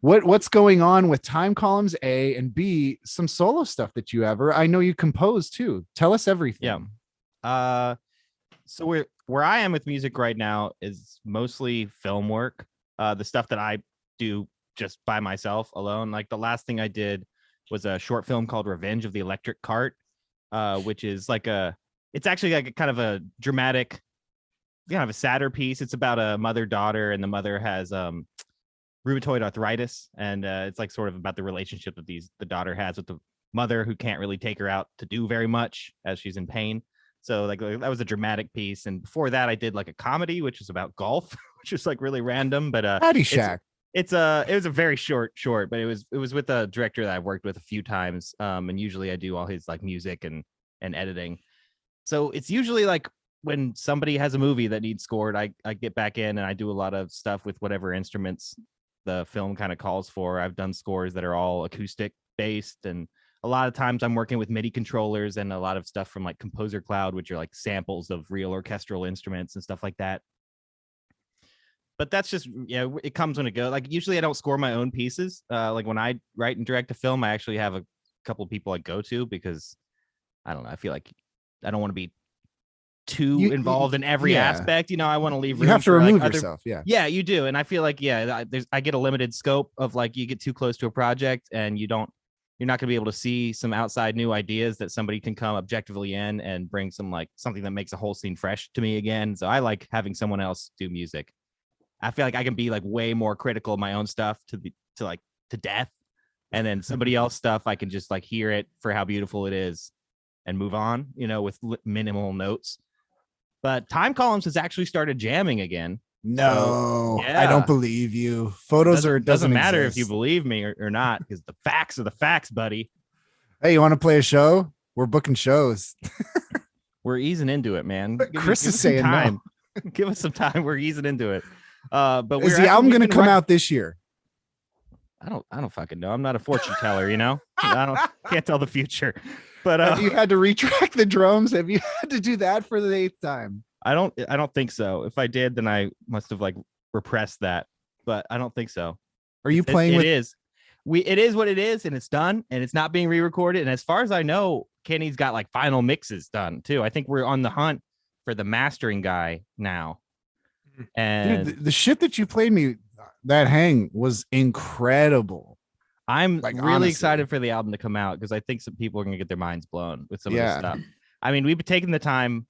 What's going on with Time Columns, A, and B, some solo stuff that you ever, I know you compose too. Tell us everything. Yeah. So where I am with music right now is mostly film work. The stuff that I do just by myself alone. Like the last thing I did was a short film called Revenge of the Electric Cart, which is it's actually like a kind of a dramatic, kind of a sadder piece. It's about a mother-daughter, and the mother has rheumatoid arthritis, and it's like sort of about the relationship that the daughter has with the mother, who can't really take her out to do very much as she's in pain. So like that was a dramatic piece. And before that, I did like a comedy, which is about golf, which is like really random. But Caddyshack. it was a very short, but it was with a director that I've worked with a few times. And usually I do all his like music and editing. So it's usually like when somebody has a movie that needs scored, I get back in and I do a lot of stuff with whatever instruments the film kind of calls for. I've done scores that are all acoustic based, and a lot of times I'm working with MIDI controllers and a lot of stuff from like Composer Cloud, which are like samples of real orchestral instruments and stuff like that. But that's just, it comes when it goes. Like usually I don't score my own pieces. Like when I write and direct a film, I actually have a couple of people I go to because I don't know. I feel like I don't want to be too involved in every aspect. I want to leave room. You have to for, remove like, yourself. Yeah, you do. And I feel like, I get a limited scope of like, you get too close to a project and you're not going to be able to see some outside new ideas that somebody can come objectively in and bring some like something that makes a whole scene fresh to me again. So I like having someone else do music. I feel like I can be like way more critical of my own stuff to death. And then somebody else stuff, I can just like hear it for how beautiful it is and move on, with minimal notes. But Time Columns has actually started jamming again. No, So, yeah. I don't believe you. Photos doesn't matter exist. if you believe me or not, because the facts are the facts, buddy. Hey, you want to play a show? We're booking shows. We're easing into it, man. Chris is us some saying time. Give us some time. We're easing into it. But is the album going to come out this year? I don't fucking know. I'm not a fortune teller, can't tell the future. But have you had to retrack the drums? Have you had to do that for the 8th time? I don't think so. If I did, then I must have like repressed that. But I don't think so. Are you playing it with? It is what it is, and it's done, and it's not being re-recorded. And as far as I know, Kenny's got like final mixes done too. I think we're on the hunt for the mastering guy now. And Dude, the shit that you played me, that hang was incredible. I'm like, really honestly. excited for the album to come out because I think some people are going to get their minds blown with some of this stuff. I mean, we've taken the time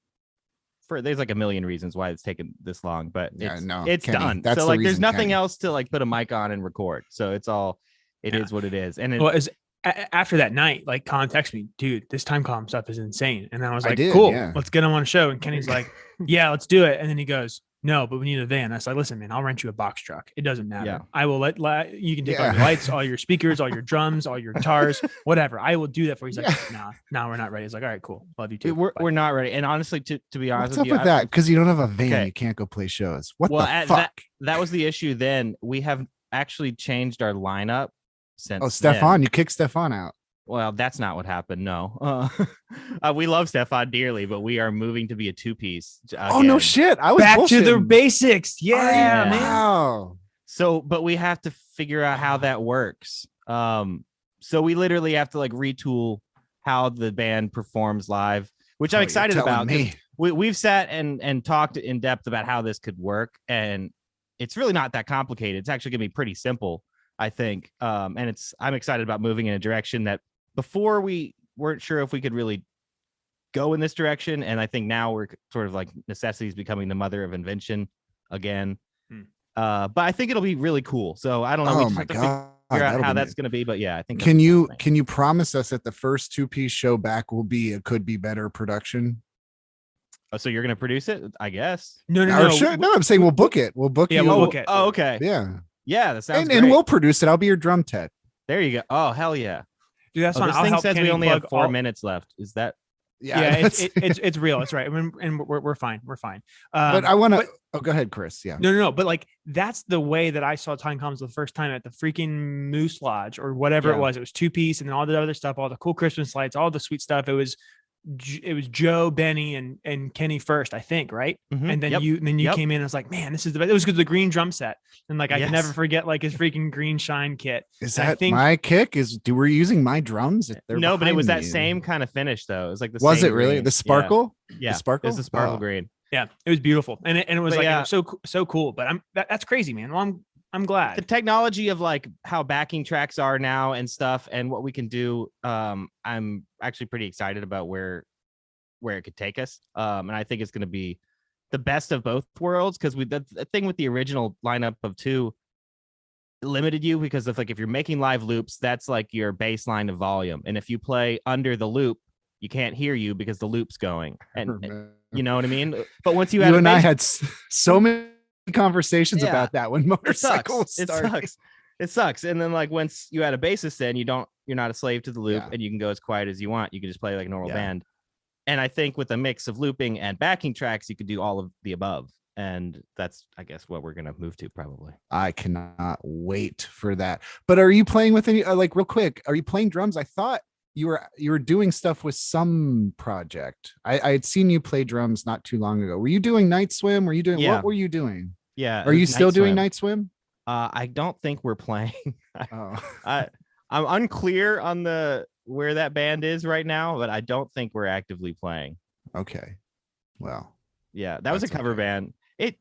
there's like a million reasons why it's taken this long, but it's Kenny, done. that's So the like, there's reason, nothing Kenny. else to like put a mic on and record. So it's all, it is what it is. And well, after that night, like Colin texted me, dude, this time column stuff is insane. And I was like, cool, let's get him on a show. And Kenny's like, yeah, let's do it. And then he goes, no, but we need a van. I was like, listen, man, I'll rent you a box truck. It doesn't matter. Yeah. I will you can take all your lights, all your speakers, all your drums, all your guitars, whatever. I will do that for you. He's like, nah, we're not ready. He's like, all right, cool. Love you too. We're not ready. And honestly, to be honest with that? Because you don't have a van, you can't go play shows. What the fuck? That was the issue then. We have actually changed our lineup since. Oh, Stefan, you kicked Stefan out. Well, that's not what happened. No, we love Stefan dearly, but we are moving to be a 2-piece. Oh no shit! I was back to the basics. Yeah, man. Wow. So, but we have to figure out how that works. So we literally have to like retool how the band performs live, which I'm excited about. We've sat and talked in depth about how this could work, and it's really not that complicated. It's actually gonna be pretty simple, I think. And I'm excited about moving in a direction that before we weren't sure if we could really go in this direction. And I think now we're sort of like necessity is becoming the mother of invention again. But I think it'll be really cool. So I don't know. Oh my God. Figure out how that's going to be. But yeah, I think. Can you promise us that the first 2-piece show back will be a could be better production? Oh, so you're going to produce it? I guess. No. I'm saying we'll book it. We'll book you. We'll book it. Oh, okay. Yeah. That sounds and we'll produce it. I'll be your drum tech. There you go. Oh, hell yeah. Dude, that's this thing says we only have 4 minutes left. Is that? Yeah, it's real. It's right. And we're fine. We're fine. But I want to. Oh, go ahead, Chris. Yeah. No. But like, that's the way that I saw Time Comes the first time at the freaking Moose Lodge or whatever it was. It was 2-piece and then all the other stuff, all the cool Christmas lights, all the sweet stuff. It was Joe, Benny, and Kenny first, I think, right? Mm-hmm. And then you came in and I was like, man, this is the best. It was because the green drum set. And like I can never forget like his freaking green shine kit. Is that my kick? We're using my drums? No, but it was that same kind of finish though. It was like the was same it really? Green. The sparkle? Yeah. The sparkle? It was the sparkle green. Yeah, it was beautiful. And it was it was so cool. But that's crazy, man. Well, I'm glad. The technology of like how backing tracks are now and stuff and what we can do. I'm actually pretty excited about where it could take us. And I think it's going to be the best of both worlds because the thing with the original lineup of 2 limited you because of like if you're making live loops, that's like your baseline of volume. And if you play under the loop, you can't hear you because the loop's going. And you know what I mean? But once you and I had so many conversations about that when motorcycles started. It sucks. And then like once you add a bassist in, you're not a slave to the loop and you can go as quiet as you want. You can just play like a normal band. And I think with a mix of looping and backing tracks, you could do all of the above. And that's, I guess, what we're going to move to probably. I cannot wait for that. But are you playing with any, like real quick, are you playing drums? I thought you were doing stuff with some project. I had seen you play drums not too long ago. Were you doing Night Swim? What were you doing? Yeah. Are you still doing Night Swim? I don't think we're playing. Oh. I'm unclear on where that band is right now, but I don't think we're actively playing. Okay. Well. Yeah, that was a cover band. It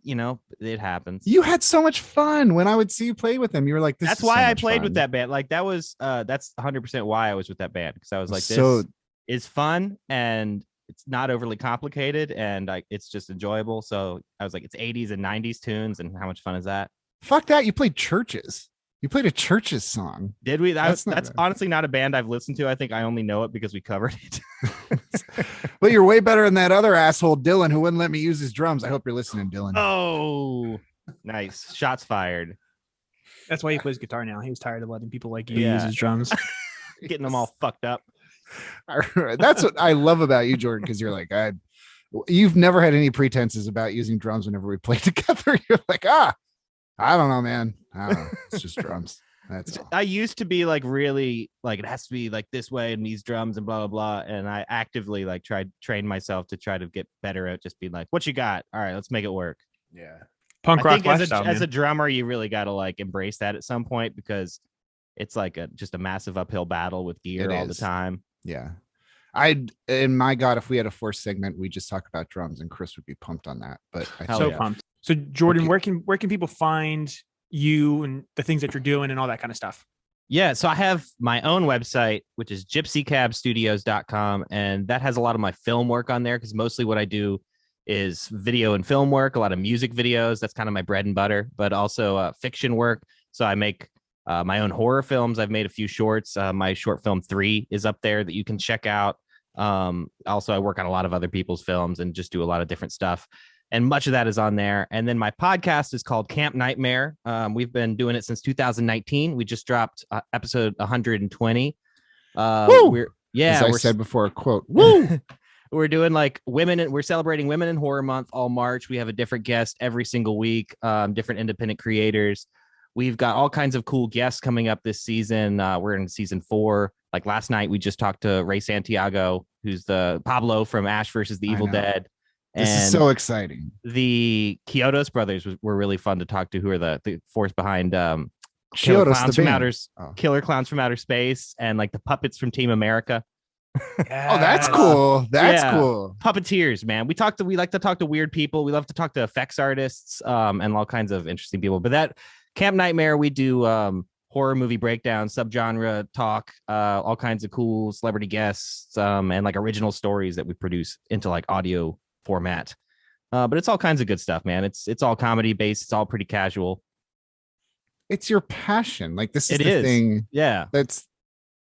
happens. You had so much fun when I would see you play with them. You were like, that's why I played with that band. Like that was that's 100% why I was with that band because I was like, this is fun and it's not overly complicated and it's just enjoyable. So I was like, it's 80s and 90s tunes and how much fun is that? Fuck that. You played Churches. You played a Churches song. Did we? That's honestly not a band I've listened to. I think I only know it because we covered it. But you're way better than that other asshole, Dylan, who wouldn't let me use his drums. I hope you're listening, Dylan. Oh, nice. Shots fired. That's why he plays guitar now. He was tired of letting people like you use his drums. Getting them all fucked up. That's what I love about you, Jordan, because you're like, you've never had any pretenses about using drums whenever we play together. You're like, I don't know, man. I don't know. It's just drums. That's all. I used to be like really like it has to be like this way and these drums and blah blah blah. And I actively like train myself to try to get better at just being like, what you got? All right, let's make it work. Yeah. Punk rock lifestyle, as a drummer, you really got to like embrace that at some point because it's like just a massive uphill battle with gear all the time. Yeah. And my God, if we had a 4th segment, we just talk about drums and Chris would be pumped on that. But pumped. So Jordan, where can people find you and the things that you're doing and all that kind of stuff? Yeah, so I have my own website, which is gypsycabstudios.com, and that has a lot of my film work on there because mostly what I do is video and film work, a lot of music videos. That's kind of my bread and butter, but also fiction work. So I make my own horror films. I've made a few shorts. My short film 3 is up there that you can check out. Also, I work on a lot of other people's films and just do a lot of different stuff. And much of that is on there. And then my podcast is called Camp Nightmare. We've been doing it since 2019. We just dropped episode 120. Woo! As I said before, quote, woo! We're doing like women, and we're celebrating Women in Horror Month all March. We have a different guest every single week, different independent creators. We've got all kinds of cool guests coming up this season. We're in season 4. Like last night, we just talked to Ray Santiago, who's the Pablo from Ash versus the Evil Dead. This is so exciting. The Kyotos brothers were really fun to talk to, who are the force behind Killer Clowns from Outer Space and like the puppets from Team America. Yes. Oh, that's cool. That's cool. Puppeteers, man. We like to talk to weird people. We love to talk to effects artists and all kinds of interesting people. But that Camp Nightmare, we do horror movie breakdown, subgenre talk, all kinds of cool celebrity guests, and like original stories that we produce into like audio format. But it's all kinds of good stuff, man. It's all comedy based. It's all pretty casual. It's your passion. Like this is the thing. Yeah. That's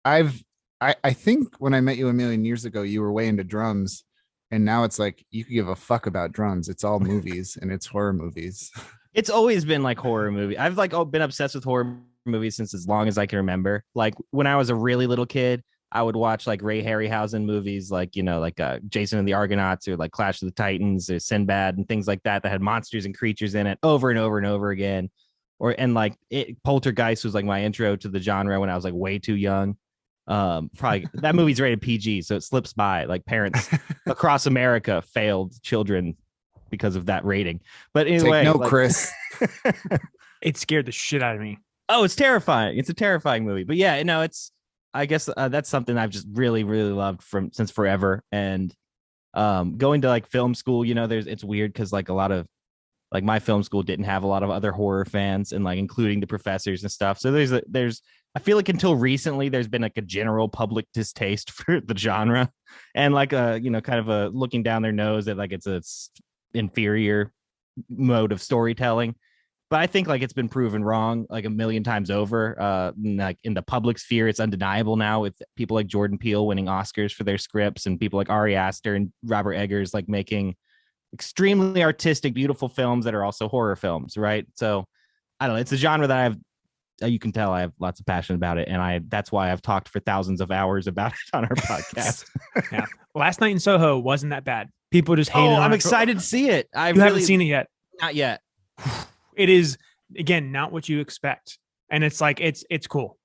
I think when I met you a million years ago, you were way into drums. And now it's like you could give a fuck about drums. It's all movies and it's horror movies. It's always been like horror movie. I've like been obsessed with horror movies since as long as I can remember. Like when I was a really little kid, I would watch like Ray Harryhausen movies, like, you know, like Jason and the Argonauts or like Clash of the Titans or Sinbad and things like that had monsters and creatures in it over and over and over again. Poltergeist was like my intro to the genre when I was like way too young. Probably that movie's rated PG, so it slips by. Like parents across America failed children because of that rating. But anyway, Chris. It scared the shit out of me. Oh, it's terrifying. It's a terrifying movie. But yeah, no, I guess that's something I've just really, really loved since forever. And going to like film school, you know, it's weird because like a lot of like my film school didn't have a lot of other horror fans, and like including the professors and stuff. So there's I feel like until recently there's been like a general public distaste for the genre and like kind of a looking down their nose at like it's a inferior mode of storytelling. But I think like it's been proven wrong like a million times over. Like in the public sphere, it's undeniable now with people like Jordan Peele winning Oscars for their scripts and people like Ari Aster and Robert Eggers like making extremely artistic, beautiful films that are also horror films, right? So I don't know. It's a genre that you can tell I have lots of passion about it, and that's why I've talked for thousands of hours about it on our podcast. Yeah. Last Night in Soho wasn't that bad. People just hated it. I'm excited to see it. You haven't seen it yet. Not yet. It is, again, not what you expect. And it's like, it's cool.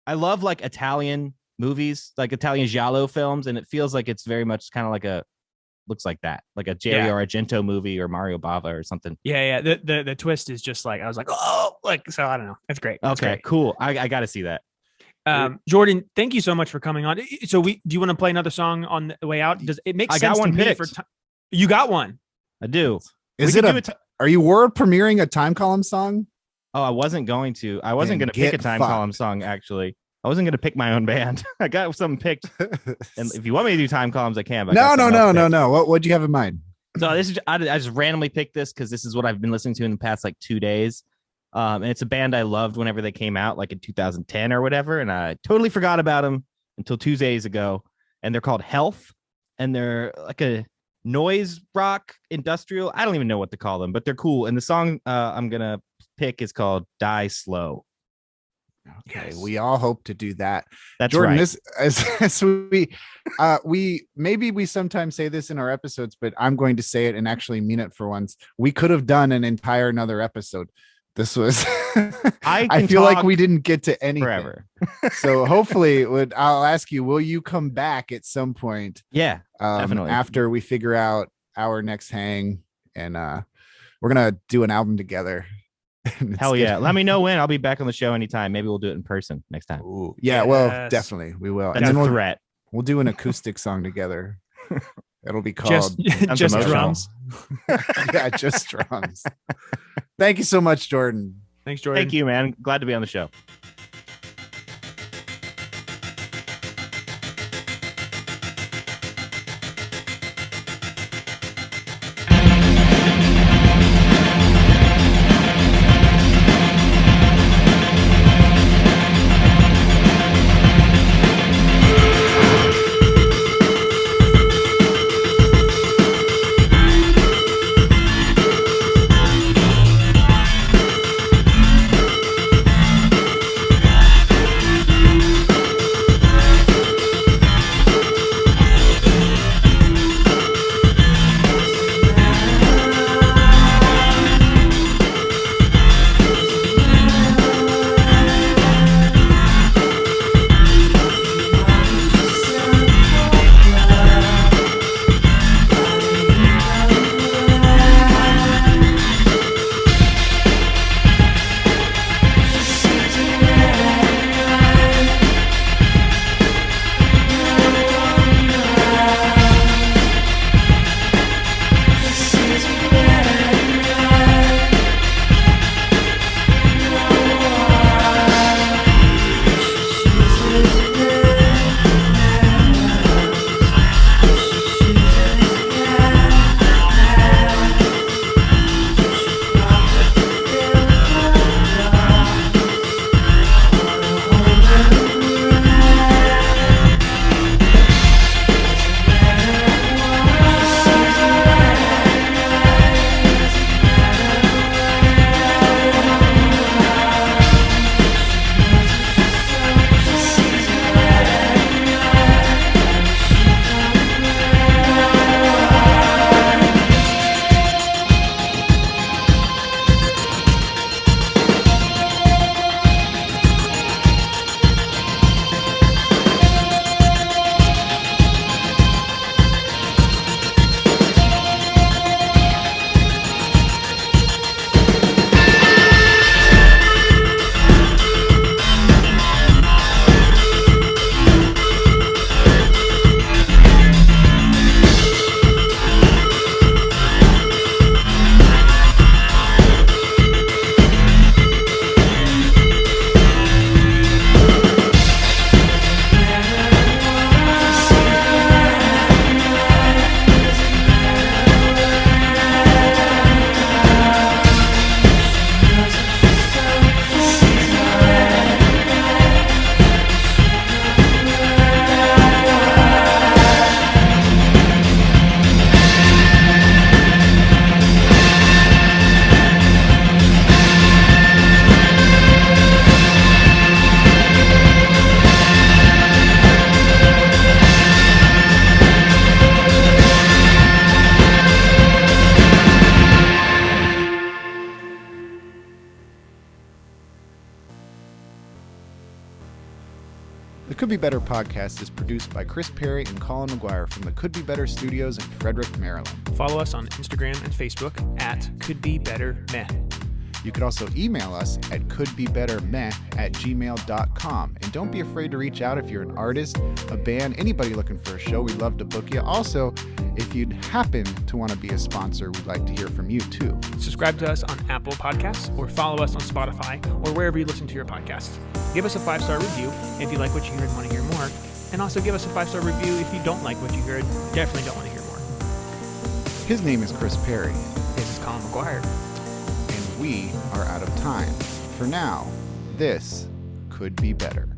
I love like Italian movies, like Italian giallo films. And it feels like it's very much kind of like looks like that, like a Dario Argento movie or Mario Bava or something. Yeah. The twist is just like, I was like, oh, like, so I don't know. It's great. Okay, great. Cool. I got to see that. Jordan, thank you so much for coming on. So do you want to play another song on the way out? Does it make sense? I got one picked. You got one. I do. Are you world premiering a Time Column song? Oh, I wasn't going to. I wasn't going to pick a Time Column song, actually. I wasn't going to pick my own band. I got something picked. And if you want me to do Time Columns, I can. But No. What do you have in mind? So I just randomly picked this because this is what I've been listening to in the past like 2 days. And it's a band I loved whenever they came out, like in 2010 or whatever. And I totally forgot about them until 2 days ago. And they're called Health. And they're like a noise rock industrial. I don't even know what to call them, but they're cool. And the song I'm going to pick is called Die Slow. Okay, we all hope to do that. That's Jordan, right. This as we sometimes say this in our episodes, but I'm going to say it and actually mean it for once. We could have done an entire another episode. This was I feel like we didn't get to anything forever. So hopefully I'll ask you, will you come back at some point? Yeah, definitely. After we figure out our next hang, and we're gonna do an album together. Hell yeah. Let me know when. I'll be back on the show anytime. Maybe we'll do it in person next time. Ooh, yeah, well, definitely we will. That's and then a threat. We'll do an acoustic song together. It'll be called just drums. Yeah, just drums. Thank you so much, Jordan. Thanks, Jordan. Thank you, man. Glad to be on the show. Could Be Better podcast is produced by Chris Perry and Colin McGuire from the Could Be Better Studios in Frederick, Maryland. Follow us on Instagram and Facebook at Could Be Better Meh. You could also email us at couldbebettermeh@gmail.com. And don't be afraid to reach out if you're an artist, a band, anybody looking for a show. We'd love to book you. Also, if you'd happen to want to be a sponsor, we'd like to hear from you too. Subscribe to us on Apple Podcasts or follow us on Spotify or wherever you listen to your podcasts. Give us a 5-star review if you like what you heard and want to hear more. And also give us a 5-star review if you don't like what you heard, definitely don't want to hear more. His name is Chris Perry. This is Colin McGuire. And we are out of time. For now, this could be better.